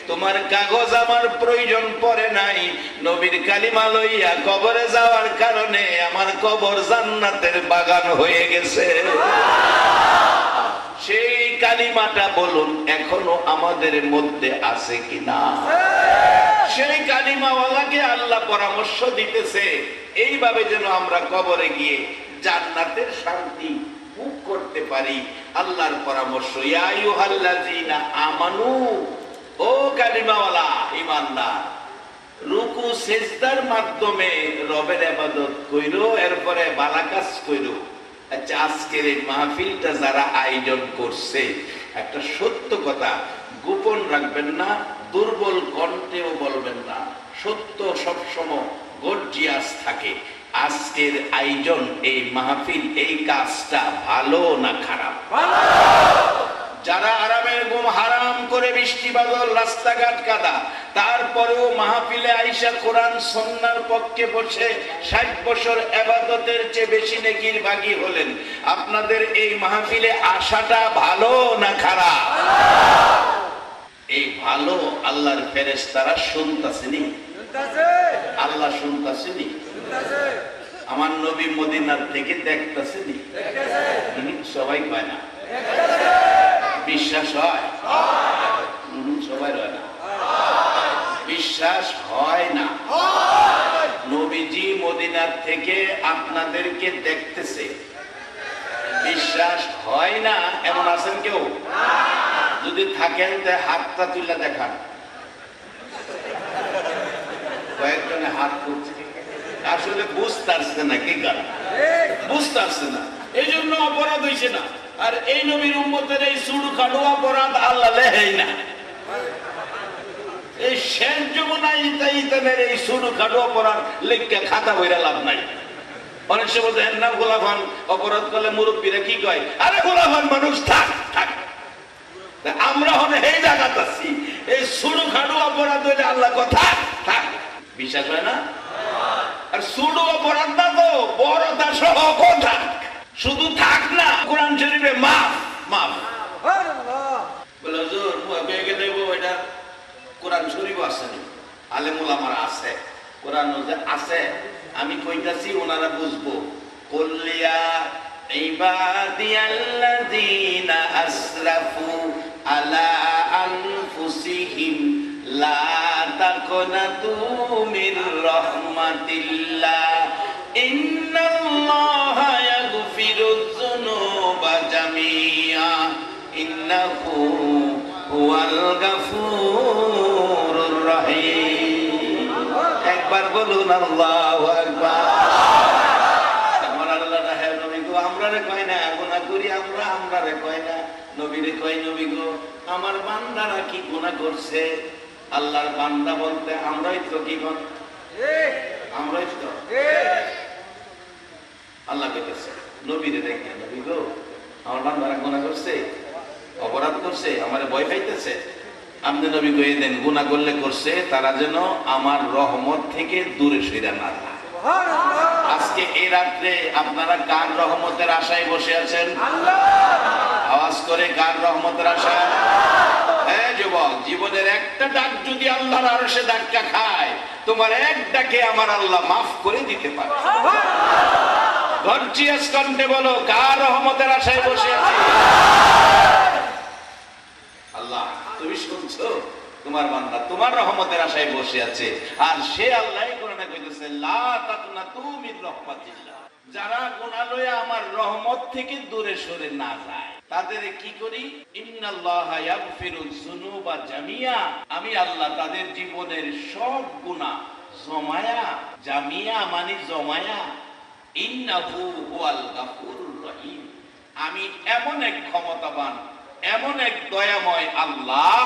তোমার কাগজ আমার প্রয়োজন পড়ে নাই। নবীর কালিমা লইয়া কবরে যাওয়ার কারণে আমার কবর জান্নাতের বাগান হয়ে গেছে। সেই কালিমাটা বলুন এখনো আমাদের মধ্যে আছে কিনা? সেই কালিমাওয়ালাকে আল্লাহ পরামর্শ দিতেছে এইভাবে যেন আমরা কবরে গিয়ে জান্নাতের শান্তি ভোগ করতে পারি। আল্লাহর পরামর্শ, ইয়া আইয়ুহাল্লাযীনা আমানু, ও কালিমাওয়ালা ঈমানদার, রুকু সিজদার মাধ্যমে রবের ইবাদত কইরো, এরপরে ভালো কাজ কইরো। আচ্ছা, আজকের এই মাহফিলটা যারা আয়োজন করছে, একটা সত্য কথা গোপন রাখবেন না, দুর্বল কণ্ঠেও বলবেন না, সত্য সবসময় গর্জিয়াস থাকে। আজকের আয়োজন, এই মাহফিল, এই কাজটা ভালো না খারাপ? যারা আরামের ঘুম হারাম করে বৃষ্টি বাদল রাস্তাঘাট কাদা, তারপরেও মাহফিলে আইসা কোরআন সুন্নাহর পক্ষে বসে 60 বছর ইবাদতের চেয়ে বেশি নেকির ভাগী হলেন। আপনাদের এই মাহফিলে আসাটা ভালো না খারাপ? এই ভালো আল্লাহর ফেরেশতারা শুনতাছেনি, আল্লাহ শুনতাছেনি। আমার নবী মদিনার থেকে দেখতাছেনি, সবাই কয় না। বিশ্বাস হয়? সবাই হয় না, বিশ্বাস হয় না। নবীজি মদিনার থেকে আপনাদেরকে দেখতেছে, বিশ্বাস হয় না এমন আছেন কেউ? যদি থাকেন তা হাতটা তুলে দেখান। কয়েকজনে হাত করছে, আসলে বুঝতে আসছে না, কি গান বুঝতে আসছে না, এই জন্য অপরাধ হয়েছে না। আর এই নবীর উম্মতের এই সুড়ু খাটো অপরাধ আল্লাহ লেহেই না। এই শেষ যমুনায় ইতানের এই সুড়ু খাটো অপরাধ লেখা খাতা বইরা লাভ নাই। অনেক সময় দেখেন না, গোলাপান অপরাধ করলে মুরব্বীরা কি কয়, আরে গোলাপান মানুষ থাক থাক। আমরা হলে এই জায়গাত আছি, এই সুড়ু খাটো অপরাধ হইলে আল্লাহ কথা থাক। বিশ্বাস হয় না? আর সুড়ু অপরাধ না তো বড়তা সহ কথা শুধু থাক না। কোরআন শরীফে মাফ মাফ বলে, হুজুর বেগে দেব, এটা কোরআন শরীফ আছে, আলেমুল আমার আছে, কোরআন আছে, আমি কইতাছি ওনারা বুঝবো। কুল্লিয়া ইবাদিয়াল্লাযীনা আসরাফু আলা আনফুসিহিম লা তাকনাতু মির রাহমাতিল্লাহ ইন্নাল্লাহা ইয়াগফিরুয যুনুবা জামিআ ইন্নাহু হুয়াল গাফুরুর রহিম। একবার বলুন আল্লাহু আকবার। আমার আল্লাহ না হে নবী গো, আমরারে কয় না গুনাহ করি, আমরারে কয় না, নবীরে কয়, নবী গো আমার বান্দারা কি গুনাহ করছে? আল্লাহর বান্দা বলতে আমরাই তো, কি বল আমরাই তো। আল্লাহ কইতেছে নবীরে দেখে, নবী গো আমার বান্দারা গুনাহ করছে, অপরাধ করছে, আমারে ভয় পাইতেছে। আপনি নবী কয়ে দেন গুনাহ করলে করছে, তারা যেন আমার রহমত থেকে দূরে সরে না যায়। আজকে এই রাত্রে আপনারা কার রহমতের আশায় বসে আছেন? আওয়াজ করে কার রহমতের আশায়? হ্যাঁ যুবক, জীবনের একটা ডাক যদি আল্লাহর আরশে ধাক্কা খায়, তোমার এক ডাকে আমার আল্লাহ মাফ করে দিতে পারে। গর্জিয়াস কণ্ঠে বলো, কার রহমতের আশায় বসে আছি? আল্লাহ তুমি শুনছো, তোমার বান্দা তোমার রহমতের আশায় বসে আছে। আর সে আল্লাহ কোরআনে কইতেছে লা তাকনাতু মির রাহমাতিল্লাহ, যারা গুনাহ লয়ে আমার রহমত থেকে দূরে সরে না যায় তাদের কি করি? ইন্নাল্লাহা ইয়াগফিরুয যুনুবা জামিয়া, আমি আল্লাহ তাদের জীবনের সব গুনাহ জমায়া, জামিয়া মানে জমায়া, ইন্নাহু হুয়াল গাফুরুর রহিম, আমি এমন এক ক্ষমতাবান, এমন এক দয়াময় আল্লাহ,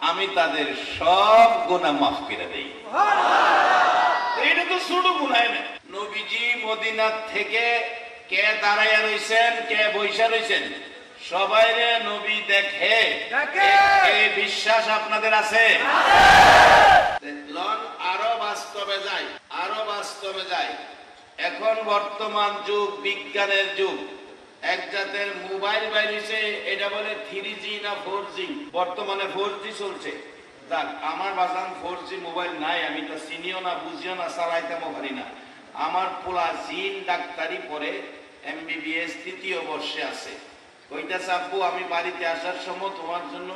আমি তাদের সব গুনাহ মাফ করে দেই। এটা তো ছোট গুনাহ না। নবীজি মদিনা থেকে কে দাঁড়াইয়া রইছেন, কে বইসা রইছেন, সবাইরে নবী দেখে, এই বিশ্বাস আপনাদের আছে? আরো বাস্তবে যাই, আরো বাস্তবে যাই। এখন বর্তমান যুগ বিজ্ঞানের যুগ, এক জাতের মোবাইল বাইরেছে, এটা বলে 3G না 4G, বর্তমানে 4G চলছে। দেখ আমার বাজান 4G মোবাইল নাই, আমি তো চিনিও না, বুঝিও না, চালাইতেও পারি না। আমার পোলা জিন ডাক্তারি পড়ে, MBBS 3য় বর্ষে আছে। কইতাছে আব্বু আমি বাড়িতে আসার সময় তোমার জন্য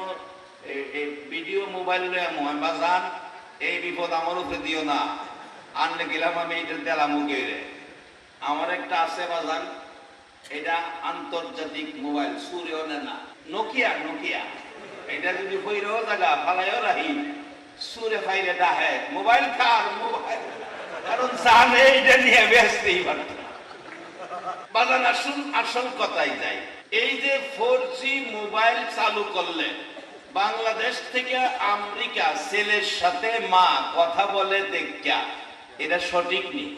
ভিডিও মোবাইল বাজান, এই বিপদ আমার উপরে দিও না, আনলে গেলাম আমি এটা দিলাম মুখে। আমার একটা আছে বাজান, এটা আন্তর্জাতিক মোবাইল, সুরেও না, নোকিয়া, নোকিয়া। এটা যদি ফইরেও জায়গা ফালাইও রাহি, সুরে ফাইরে ডাহে মোবাইল খার মোবাইল, কারণ জানে এটা নিয়ে ব্যস্তই পারত না। বাজান আসুন আসল কথাই যায়, এই যে 4G মোবাইল চালু করলে বাংলাদেশ থেকে আমেরিকা ছেলের সাথে মা কথা বলে দেখা, এটা সঠিক নেই?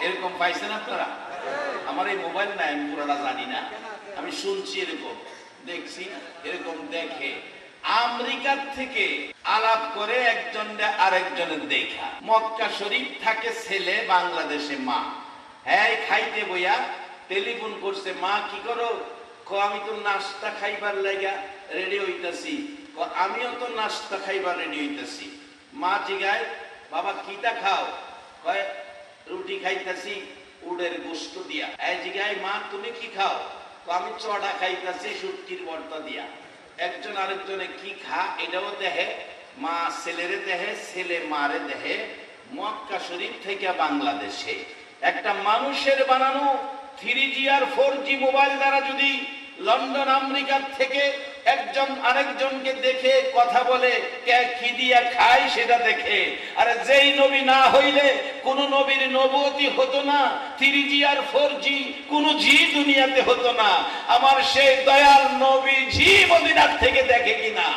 এরকম পাইছেন আপনারা? আমার এই মোবাইল নাই, আমি পুরোটা জানি না, আমি শুনছি এরকম, দেখছি এরকম দেখে আমেরিকার থেকে আলাপ করে একজনটা আরেকজনের দেখা। মক্কা শরীফ থাকে ছেলে, বাংলাদেশে মা। হ্যাঁ খাইতে বইয়া টেলিফোন করছে, মা কি করো? আমি তো নাস্তা খাইবার লাগা রেডি হইতাছি। আমিও তো নাস্তা খাইবার রেডি হইতাছি। মা জিগায়, বাবা কিটা খাও? কয় রুটি খাইতাছি উডের গোশত দিয়া। এই জিগায়, মা তুমি কি খাও? আমি চড়া খাইতাছি শুটকির ভর্তা দিয়া। একজন আরেকজনে কি খা এটাও দেখে, মা ছেলেরে দেখে, ছেলে মারে দেখে। মক্কা শরীফ থেকে বাংলাদেশে একটা মানুষের বানানো 3G আর 4G মোবাইল দ্বারা যদি লন্ডন আমেরিকার থেকে একজন আরেকজনকে দেখে কথা বলে, কে কি দিয়া খায় সেটা দেখে। আর যেই নবী না হইলে কোন নবীর নবুয়তি হতো না, 3G আর 4G কোন জি দুনিয়াতে হতো না। আমার সেই দয়াল নবী জি মদিনার থেকে দেখে কিনা?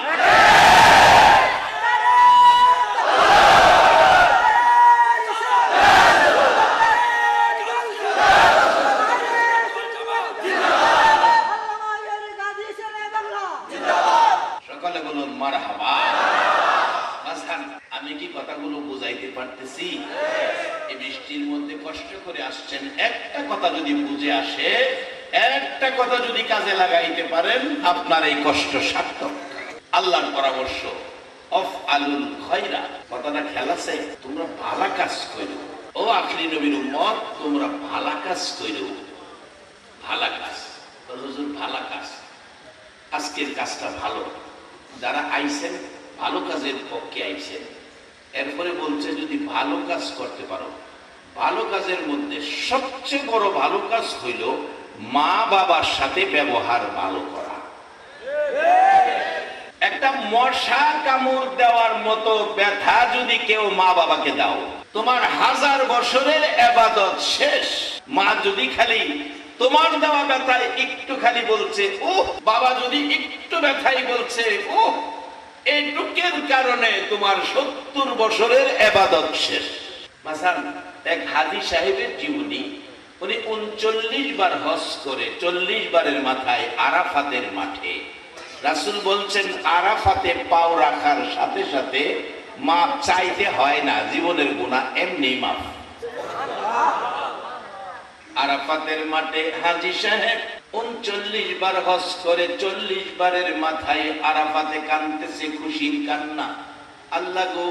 আমি কি কথাগুলো বুঝাইতে পারতেছি? এই বৃষ্টির মধ্যে কষ্ট করে আসছেন, একটা কথা যদি বুঝে আসে, একটা কথা যদি কাজে লাগাইতে পারেন, আপনার এই কষ্ট সার্থক। আল্লাহর পরামর্শ, অফ আলুল খয়রা, কথাটা খেয়াল আছে? তোমরা ভালো কাজ করো, ও আখরি নবীর উম্মত, তোমরা ভালো কাজ করো। ভালো কাজ, হুজুর ভালো কাজ, আজকের কাজটা ভালো, যারা আইছেন ভালো কাজের পক্ষে আইছেন। এরপরে বলছে যদি ভালো কাজ করতে পারো, ভালো কাজের মধ্যে সবচেয়ে বড় ভালো কাজ হইল মা বাবার সাথে ব্যবহার ভালো করা। একটা মশা কামড় দেওয়ার মতো ব্যথা যদি কেউ মা বাবাকে দাও, তোমার 1000 বছরের ইবাদত শেষ। মা যদি খালি তোমার দেওয়া ব্যথায় একটু খালি বলছে ও, বাবা যদি একটু ব্যথাই বলছে ও, এইটুকের কারণে তোমার 70 বছরের ইবাদত শেষ। মাসান এক হাজী সাহেবের জীবনী, উনি 39 বার হজ করে 40 বারের মাথায় আরাফাতের মাঠে। রাসূল বলছেন আরাফাতে পাও রাখার সাথে সাথে মাপ চাইতে হয় না, জীবনের গুনাহ এমনি মাফ। আরাফাতের মাঠে হাজী সাহেব 39 বার হজ করে 40 বারের মাথায় আরাফাতে কাঁদতেছে, খুশির কান্না। আল্লাহ গো,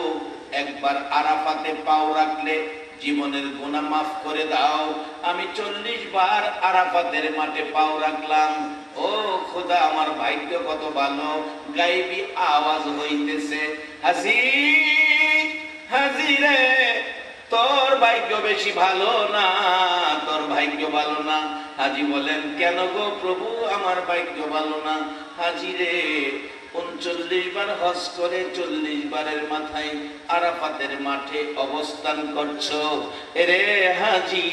একবার আরাফাতে পাও রাখলে জীবনের গুনাহ মাফ করে দাও। আমি 40 বার আরাফাতের মাঠে পাও রাখলাম। ও খোদা, আমার ভাগ্য কত ভালো। গায়েবী আওয়াজ হইতেছে, হাজী হাজী রে, তোর ভাগ্য বেশি ভালো না, তোর ভাগ্য ভালো না। হাজী বলেন, কেন গো প্রভু আমার ভাগ্য ভালো না? হাজী রে, 39 বার হজ করে 40 বারের মাথায় আরাফাতের মাঠে অবস্থান করছো। এরে হাজী,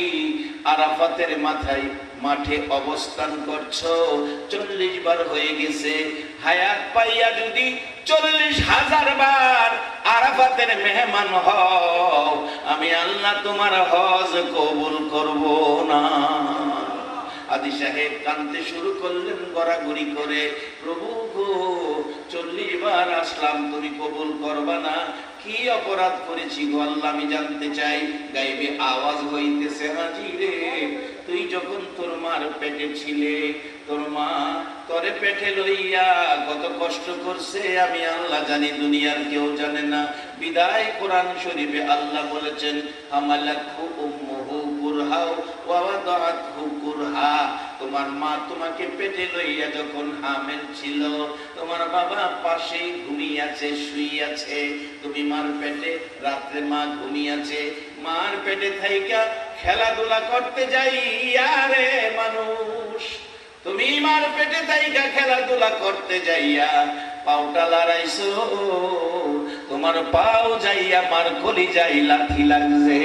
আরাফাতের মাঠে অবস্থান করছো, 40 বার হয়ে গেছে। হায়াত পাইয়া যদি 40,000 বার আরাফাতের মেহমান হও, আমি আল্লাহ তোমার হজ কবুল করব না। হাজী সাহেব কাঁদতে শুরু করলেন গড়াগড়ি করে, প্রভু গো 40 বার আসলাম, তুমি কবুল করবা না? কি অপরাধ করেছি গো আল্লাহ, আমি জানতে চাই। গাইবে আওয়াজ হইতেছে, হাজী রে, তুই যখন তোর মার পেটে ছিলে, তোর মা তোরে পেটে লইয়া কত কষ্ট করছে আমি আল্লাহ জানি, দুনিয়ার কেউ জানে না। বিদায় কোরআন শরীফে আল্লাহ বলেছেন, হামালাতহু উম্মুহু কুরহা ওয়া ওয়াদাআতহু কুরহা। তোমার মা তোমাকে পেটে লইয়া যখন হামেল ছিল, তোমার বাবা পাশেই ঘুমিয়েছে, শুইয়াছে। তুমি মার পেটে, রাত্রে মা ঘুমিয়েছে, মার পেটে থাইকা খেলাধুলা করতে যাই। আরে মানুষ, তুমি মার পেটে থাইকা খেলাধুলা করতে যাইয়া পাউটা লড়াইছো, তোমার পাও যাইয়া মার কলিজায় লাথি লাগছে।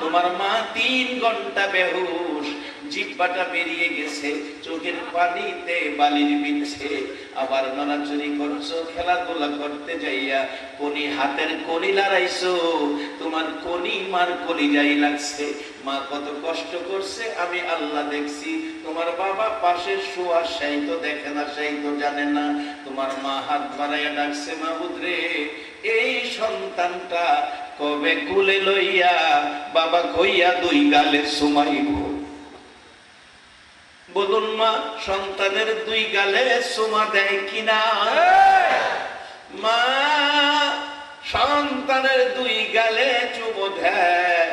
তোমার মা 3 ঘন্টা বেহুশ, জিহ্বাটা বেরিয়ে গেছে, চোখের পানিতে বালির বিচ্ছে। আবার নড়াচড়ি করছো, খেলাধুলা করতে যাইয়া কোনি হাতের কনি লড়াইছো, তোমার কনি মার কলিজায় লাগছে। মা কত কষ্ট করছে আমি আল্লাহ দেখছি। তোমার বাবা পাশে শোয়া, সেই তো দেখে না, সেই তো জানে না। তোমার মা হাত বাড়াইয়া ডাকছে, মাবুদ রে, এই সন্তানটা কবে কুলে লইয়া বাবা কইয়া 2 গালে সুমাইব? বলুন মা, সন্তানের 2 গালে সুমা দেয় কিনা? মা সন্তানের 2 গালে চুমো দেয়,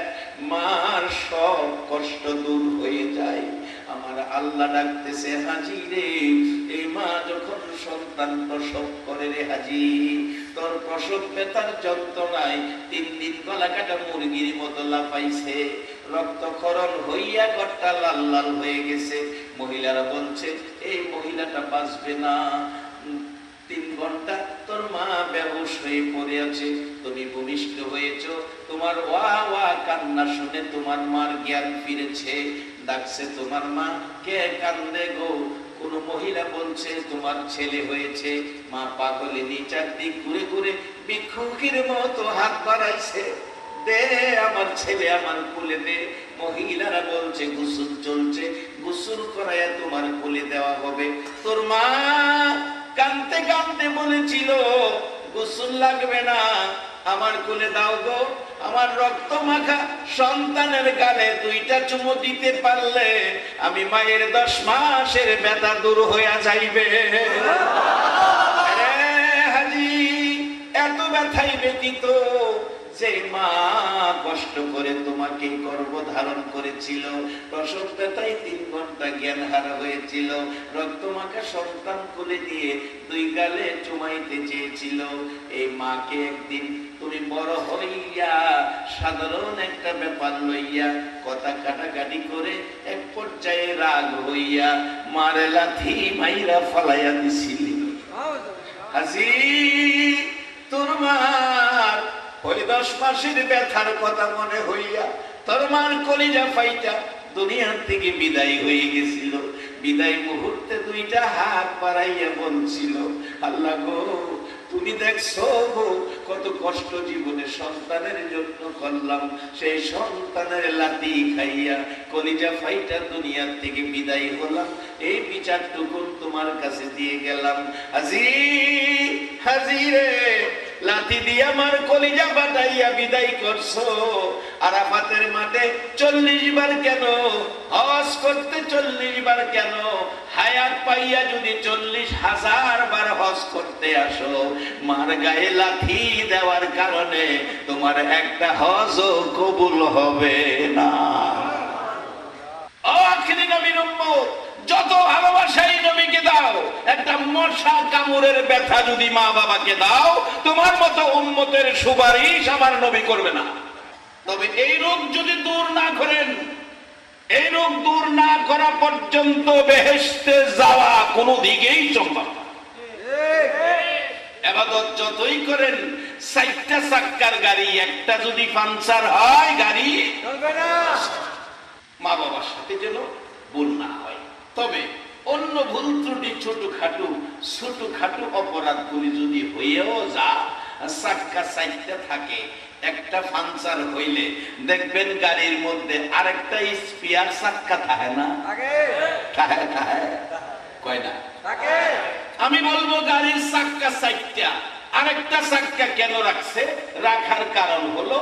মার সব কষ্ট দূর হয়ে যায়। আমার আল্লাহ ডাকতেছে, হাজী রে, এই মা যখন সন্তান প্রসব করে রে হাজী, তোর প্রসব ব্যথার যন্ত্রণায় 3 দিন গলা কাটা মুরগির মতো লাফাইছে, রক্তক্ষরণ হইয়া ঘরটা লাল লাল হয়ে গেছে। মহিলারা বলছে, এই মহিলাটা বাঁচবে না। 3 ঘন্টা তোর মা বেহুশ হয়ে পড়ে আছে, তুমি ভূমিষ্ঠ হয়েছ। তোমার ওয়া ওয়া কান্না শুনে তোমার মার জ্ঞান ফিরেছে। ডাকছে তোমার মা, কে কান্দে গো? কোন মহিলা বলছে তোমার ছেলে হয়েছে। মা পাগলিনী চারদিক ঘুরে ঘুরে ভিক্ষুকের মতো হাত বাড়াইছে, দে আমার ছেলে আমার কোলে দে। মহিলারা বলছে গোসল চলছে, গোসল করাইয়া তোমার কোলে দেওয়া হবে। তোর মা কাঁদতে কাঁদতে বলেছিল, গোসল লাগবে না, আমার কোলে দাও গো। আমার রক্ত মাখা সন্তানের গালে 2টা চুমো দিতে পারলে আমি মায়ের 10 মাসের ব্যথা দূর হইয়া যাইবে। হাজী, এত ব্যথাই ব্যতীত যে মা কষ্ট করে তোমাকে গর্ভ ধারণ করেছিল, প্রসব ব্যথায় 3 ঘন্টা জ্ঞান হারা হয়েছিল, রক্তমাখা সন্তান কোলে দিয়ে 2 গালে চুমাইতে চেয়েছিল। এই মাকে একদিন তুমি বড় হইয়া সাধারণ একটা ব্যাপার লইয়া কথা কাটাকাটি করে এক পর্যায়ে রাগ হইয়া মারে লাথি মাইরা ফালাইয়া দিছিলি। হাজী, তোর মার ওই 10 মাসের ব্যথার কথা মনে হইয়া তোর মার কলিজা ফাইটা দুনিয়ার থেকে বিদায় হয়ে গেছিল। বিদায় মুহূর্তে 2টা হাত বাড়াইয়া বলছিল, আল্লাহ গো, তুমি দেখছো গো কত কষ্ট জীবনে সন্তানের জন্য করলাম, সেই সন্তানের লাথি খাইয়া কলিজা ফাইটা দুনিয়ার থেকে বিদায় হলাম, এই বিচারটুকু তোমার কাছে দিয়ে গেলাম। হাজী, হাজী রে, লাথি দিয়ে আমার কলিজা বাটাইয়া বিদায় করছো। আরাফাতের মাঠে 40 বার কেন? হজ করতে 40 বার কেন? হায়াত পাইয়া যদি 40,000 বার হজ করতে আসো, মার গায়ে লাথি দেওয়ার কারণে তোমার একটা হজও কবুল হবে না। আখিরি নবীর উম্মত, যত ভালোবাসাই নবীকে দাও, একটা মশা কামড়ের ব্যথা যদি মা বাবাকে দাও, তোমার মতো উম্মতের সুপারিশ আমার নবী করবে না। তবে এই রোগ যদি দূর না করেন, এই রোগ দূর না করা পর্যন্ত বেহেশতে যাওয়া কোনো দিকেই সম্ভব না। ইবাদত যতই করেন, 4টা চাক্কার গাড়ি একটা যদি পাঞ্চার হয় গাড়ি চলবে না। মা বাবার সাথে যেন ভুল না হয়। তবে অন্য ভুল ত্রুটি ছোটখাটো অপরাধগুলি যদি হয়েও যা, চাক্কা 4টা থাকে, একটা পাঞ্চার হইলে দেখবেন গাড়ির মধ্যে আরেকটা স্পেয়ার চাক্কা থাকে না? থাকে কয় না? আমি বলবো গাড়ির চাক্কা 4টা, আরেকটা চাক্কা কেন রাখছে? রাখার কারণ হলো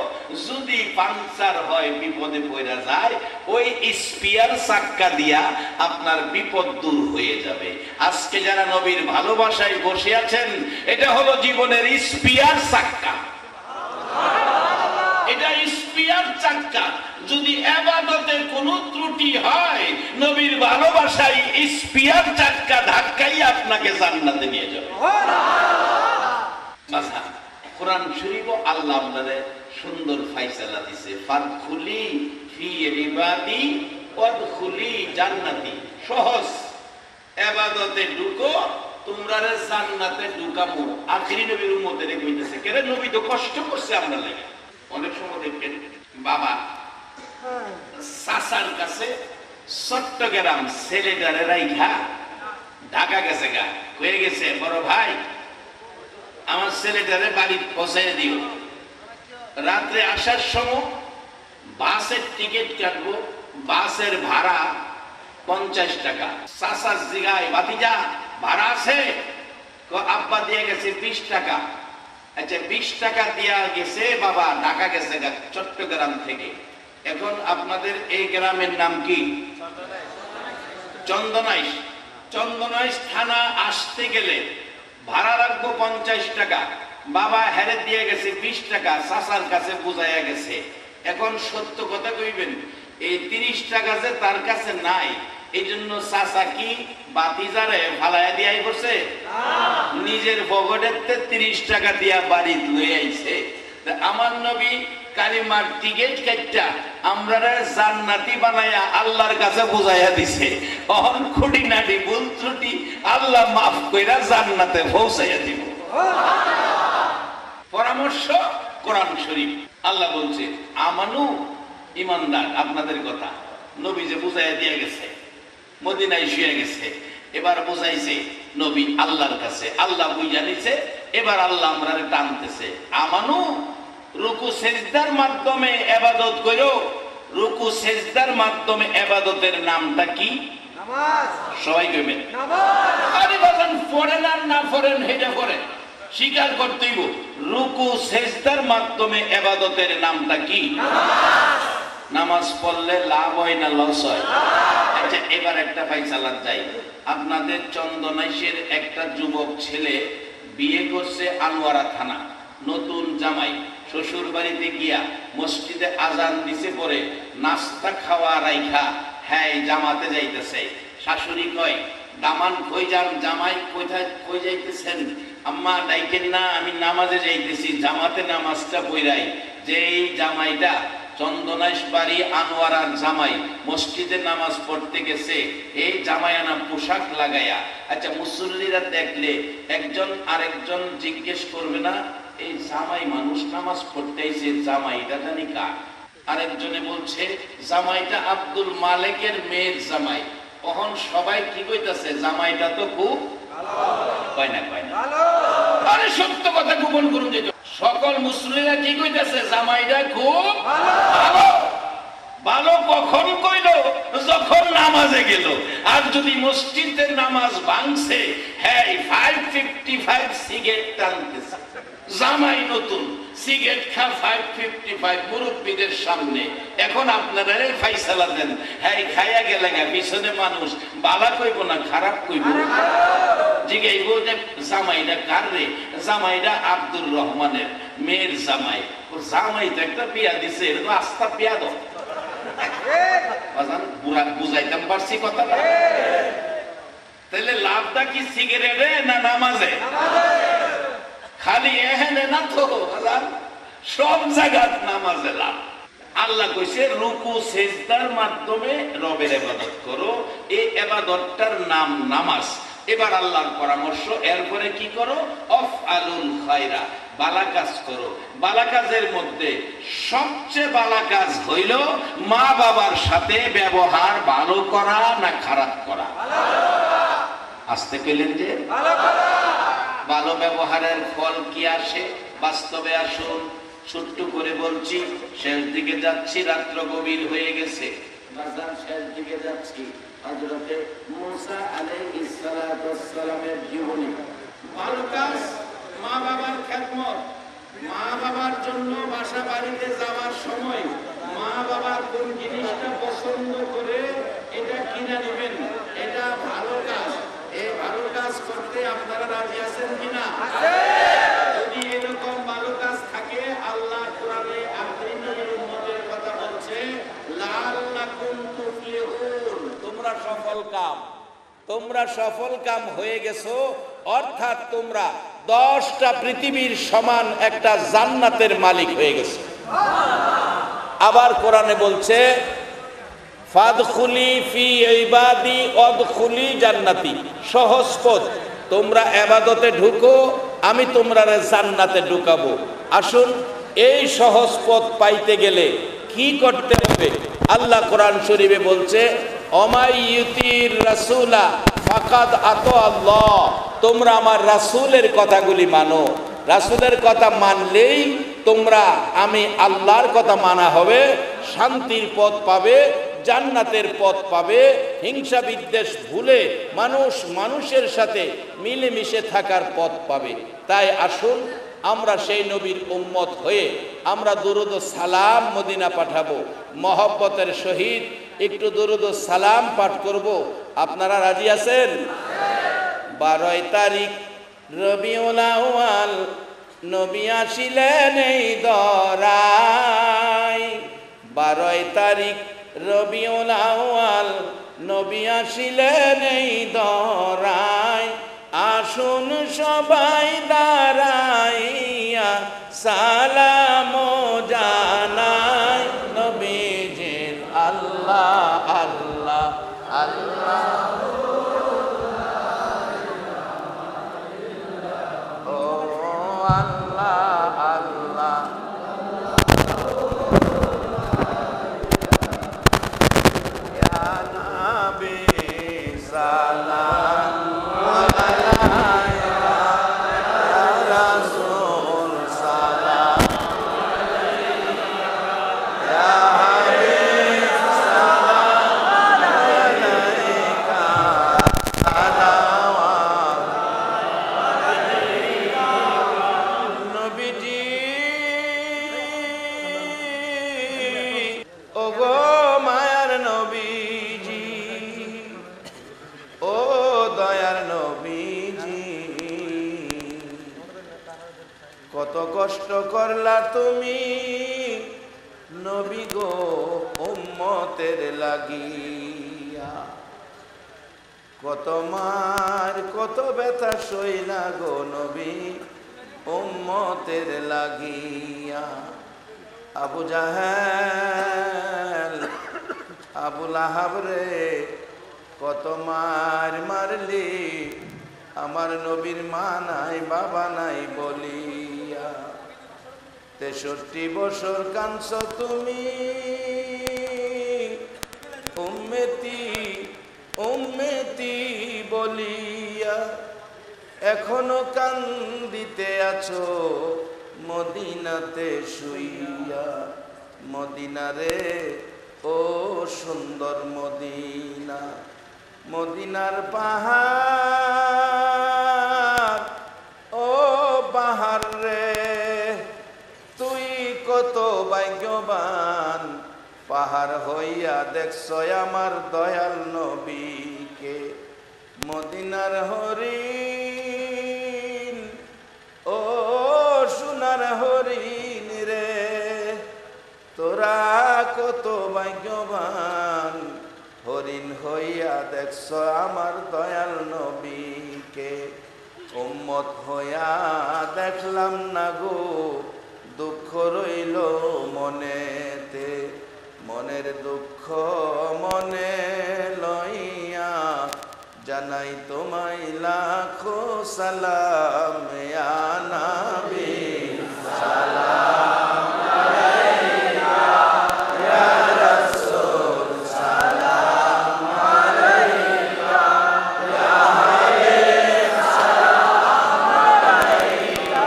যদি পাঞ্চার হয়, বিপদে পড়া যায়, ওই স্পেয়ার চাক্কা দিয়া আপনার বিপদ দূর হয়ে যাবে। আজকে যারা নবীর ভালোবাসায় বসে আছেন, এটা হলো জীবনের স্পেয়ার চাক্কা। এটা স্পেয়ার চাক্কা। যদি ইবাদতে কোনো ত্রুটি হয়, নবীর ভালোবাসায় স্পেয়ার চাক্কা ধাক্কাই আপনাকে জান্নাতে নিয়ে যাবে। কোরআন শরীফ আল্লাহ আপনাদের সুন্দর ফায়সালা দিছে, ফাদখুলি ফি ইবাদি ওয়াদখুলি জান্নাতি। সহজ, ইবাদতে ঢুকো, তোমরা জান্নাতে ঢুকামু। আখিরি নবীর উম্মতের কইতেছে, কেন নবী তো কষ্ট করছে আমরা লাগে। অনেক সময় দেখবেন বাবা চাচার কাছে চট্টগ্রাম ছেলেটারে রাইখা ঢাকা গেছে, গা হয়ে গেছে, বড় ভাই আমার ছেলেটারে বাড়ি পৌঁছাই দিও। রাত্রে আসার সময় বাসের টিকিট কাটবো, বাসের ভাড়া 50 টাকা। চাচা জিগায়, ভাতিজা ভাড়া আছে? আব্বা দিয়ে গেছে 20 টাকা। আচ্ছা 20 টাকা দিয়া গেছে বাবা, ঢাকা গেছে চট্টগ্রাম থেকে। এখন আপনাদের এই গ্রামের নাম কি? চন্দনাইশ। চন্দনাইশ থানা আসতে গেলে ভাড়া রাখবো 50 টাকা। বাবা হেরে দিয়ে গেছে 20 টাকা, চাচার কাছে বুঝাইয়া গেছে। এখন সত্য কথা কইবেন, এই 30 টাকা যে তার কাছে নাই, এই জন্য চাচা কি বাতিজারে ফালাইয়া দিয়াই করছে? নিজের পকেটেতে 30 টাকা দিয়া বাড়ি লয়ে আইছে। আমার নবী কালিমার টিকিট কাটটা আমরা জান্নাতি বানায়া আল্লাহর কাছে বুঝাইয়া দিছে। অহন খুঁটিনাটি ভুল ত্রুটি আল্লাহ মাফ কইরা জান্নাতে পৌঁছাইয়া দিব। পরামর্শ কোরআন শরীফ। আল্লাহ বলছে আমানু, ইমানদার। আপনাদের কথা নবী যে বুঝাইয়া দিয়ে গেছে, মদিনায় শুয়ে গেছে, এবার বুঝাইছে নবী আল্লাহর কাছে, আল্লাহ বুঝা নিছে, এবার আল্লাহ আমরা টানতেছে। আমানু, রুকু সেজদার মাধ্যমে ইবাদত করো। রুকু সেজদার মাধ্যমে ইবাদতের নামটা কি? নামাজ। সবাই কইবেন নামাজ। আরে বাজান পড়েন আর না পড়েন হেটা পড়েন, স্বীকার করতেইব রুকু সেজদার মাধ্যমে ইবাদতের নামটা কি? নামাজ। নামাজ পড়লে লাভ হয় না লস হয়? আচ্ছা এবার একটা ফাইসালা যাই। আপনাদের চন্দনাইশের একটা যুবক ছেলে বিয়ে করছে আনোয়ারা থানা, নতুন জামাই, শ্বশুর বাড়িতে গিয়া মসজিদে আজান দিছে, পরে নাস্তা খাওয়া রাইখা হ্যাঁ জামাতে যাইতেছে। শাশুড়ি কয়, দামান কই যান? জামাই কোথায় কই যাইতেছেন? আম্মা ডাইকেন না, আমি নামাজে যাইতেছি। জামাতে নামাজটা পইরাই। যে এই জামাইটা চন্দনাইশ বাড়ি আনোয়ারার জামাই মসজিদে নামাজ পড়তে গেছে, এই জামায়ানা পোশাক লাগাইয়া। আচ্ছা মুসল্লিরা দেখলে একজন আরেকজন জিজ্ঞেস করবে না এই জামাই মানুষ নামাজ পড়তে আইছে, জামাইটা জানি কার? আরেকজনে বলছে জামাইটা আব্দুল মালিকের মেয়ের জামাই। তখন সবাই কি কইতাছে, জামাইটা তো খুব কয় না কয় না? আরে সত্য কথা গোপন করুন যেত। সকল মুসলিমরা কি কইতাছে, জামাইটা খুব ভালো। ভালো কখন কইল? যখন নামাজে গেল। আর যদি মসজিদের নামাজ ভাঙছে, হ্যাঁ 555 সিগারেট টানতেছে, জামাই নতুন সিগারেট খা 555 মুরব্বীদের সামনে। এখন আপনারা ফাইসালা দেন, হ্যাঁ খাইয়া গেলে পিছনে মানুষ বালা কইব না খারাপ কইব? জিগাইব যে জামাইটা কার রে? জামাইটা আব্দুর রহমানের মেয়ের জামাই। ও জামাই তো একটা বিয়া দিছে, এরকম আস্থা বিয়া দাও। বুঝাইতাম পারছি কথাটা? তাহলে লাভটা কি সিগারেটে না নামাজে? খালি এহেনে না তো, সব জায়গায় নামাজে লাভ। আল্লাহ কইছে রুকু সেজদার মাধ্যমে রবের ইবাদত করো, এই ইবাদতটার নাম নামাজ। এবার আল্লাহর পরামর্শ, এরপরে কি করো? অফআলুল খায়রা, ভালো কাজ করো। ভালো কাজের মধ্যে সবচেয়ে ভালো কাজ হইল মা বাবার সাথে ব্যবহার ভালো করা না খারাপ করা? আসতে পেলেন যে ভালো ব্যবহারের ফল কি আসে? বাস্তবে আসুন, ছোট্ট করে বলছি, শেষ দিকে যাচ্ছি, রাত্র গভীর হয়ে গেছে, বাজার শেষ দিকে যাচ্ছি। হযরতে মুসা আলাইহিস সালাতু ওয়াস সালামের জীবনী। ভালো কাজ, মা বাবার খেদমত, মা বাবার জন্য বাসা বাড়িতে যাওয়ার সময় মা বাবার কোন জিনিসটা পছন্দ করে এটা কিনে নেবেন, এটা ভালো কাজ। এই ভালো কাজ করতে আপনারা রাজি আছেন কিনা? যদি এরকম ভালো কাজ থাকে, আল্লাহ কোরআনে আপনি নবীর উম্মতের কথা বলছে, লাআল্লাকুম তুফলিহুন, তোমরা সফল কাম হয়ে গেছো, অর্থাৎ তোমরা 10টা পৃথিবীর সমান একটা জান্নাতের মালিক হয়ে গেছো। আবার কোরআনে বলছে ফাদখুলি ফি ইবাদি ওয়াদখুলি জান্নাতি, সহজ পথ, তোমরা ইবাদতে ঢুকো, আমি তোমরা জান্নাতে ঢুকাবো। আসুন, এই সহজ পথ পাইতে গেলে কি করতে হবে? আল্লাহ কোরআন শরীফে বলছে অমাইয়ুতির রাসূলা ফাকাদ আতা আল্লাহ, তোমরা আমার রাসূলের কথাগুলি মানো। রাসূলের কথা মানলেই তোমরা আমি আল্লাহর কথা মানা হবে, শান্তির পথ পাবে, জান্নাতের পথ পাবে, হিংসা বিদ্বেষ ভুলে মানুষ মানুষের সাথে মিলেমিশে থাকার পথ পাবে। তাই আসুন, আমরা সেই নবীর উম্মত হয়ে আমরা দুরুদ ও সালাম মদিনা পাঠাবো, মহব্বতের সহিত একটু দুরুদ ও সালাম পাঠ করব। আপনারা রাজি আছেন? 12 তারিখ রবিউল আউয়াল, নবী আসিলেন এই দরায়। 12 তারিখ রবিউল আউয়াল, নবী আসিলেন এই দরায়। আসুন সবাই দাঁড়াইয়া সালাম জানাই নবীজির আল্লাহ আল্লাহ আল্লাহ। ও আল্লাহ আল্লাহ, ইয়া নবী সালাম কত কষ্ট করলা তুমি নবী গো উম্মতের লাগিয়া, কত মার কত ব্যথা সইলা গো নবী উম্মতের লাগিয়া। আবু জাহেল আবু লাহাব রে কত মার মারলি, আমার নবীর মা নাই বাবা নাই বলিয়া। 63 বছর কাঁদছ তুমি উম্মতি উম্মতি বলিয়া, এখনো কান্দিতে আছো মদিনাতে শুইয়া। মদিনা রে ও সুন্দর মদিনা, মদিনার পাহাড় ও পাহাড় রে, তুই কত ভাগ্যবান, পাহাড় হইয়া দেখছ আমার দয়াল নবীকে। মদিনার হরিণ ও সোনার হরিণ রে, তোরা কত ভাগ্যবান, হরিণ হইয়া দেখছ আমার দয়াল নবীকে। উম্মত হইয়া দেখলাম না গো, দুঃখ রইল মনেতে। মনের দুঃখ মনে লইয়া জানাই তোমায় লাখো সালাম ইয়া নবী সালাম আলাইকা ইয়া রাসূল সালাম আলাইকা ইয়া হাবিব সালাম আলাইকা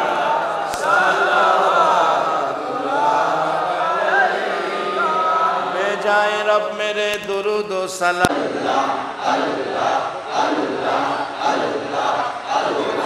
সালাওয়াতুল্লাহ আলাইকা বেজায় রব মেরে দুরুদ ও সালাম আল্লাহ আল্লাহ আল্লাহ আল্লাহ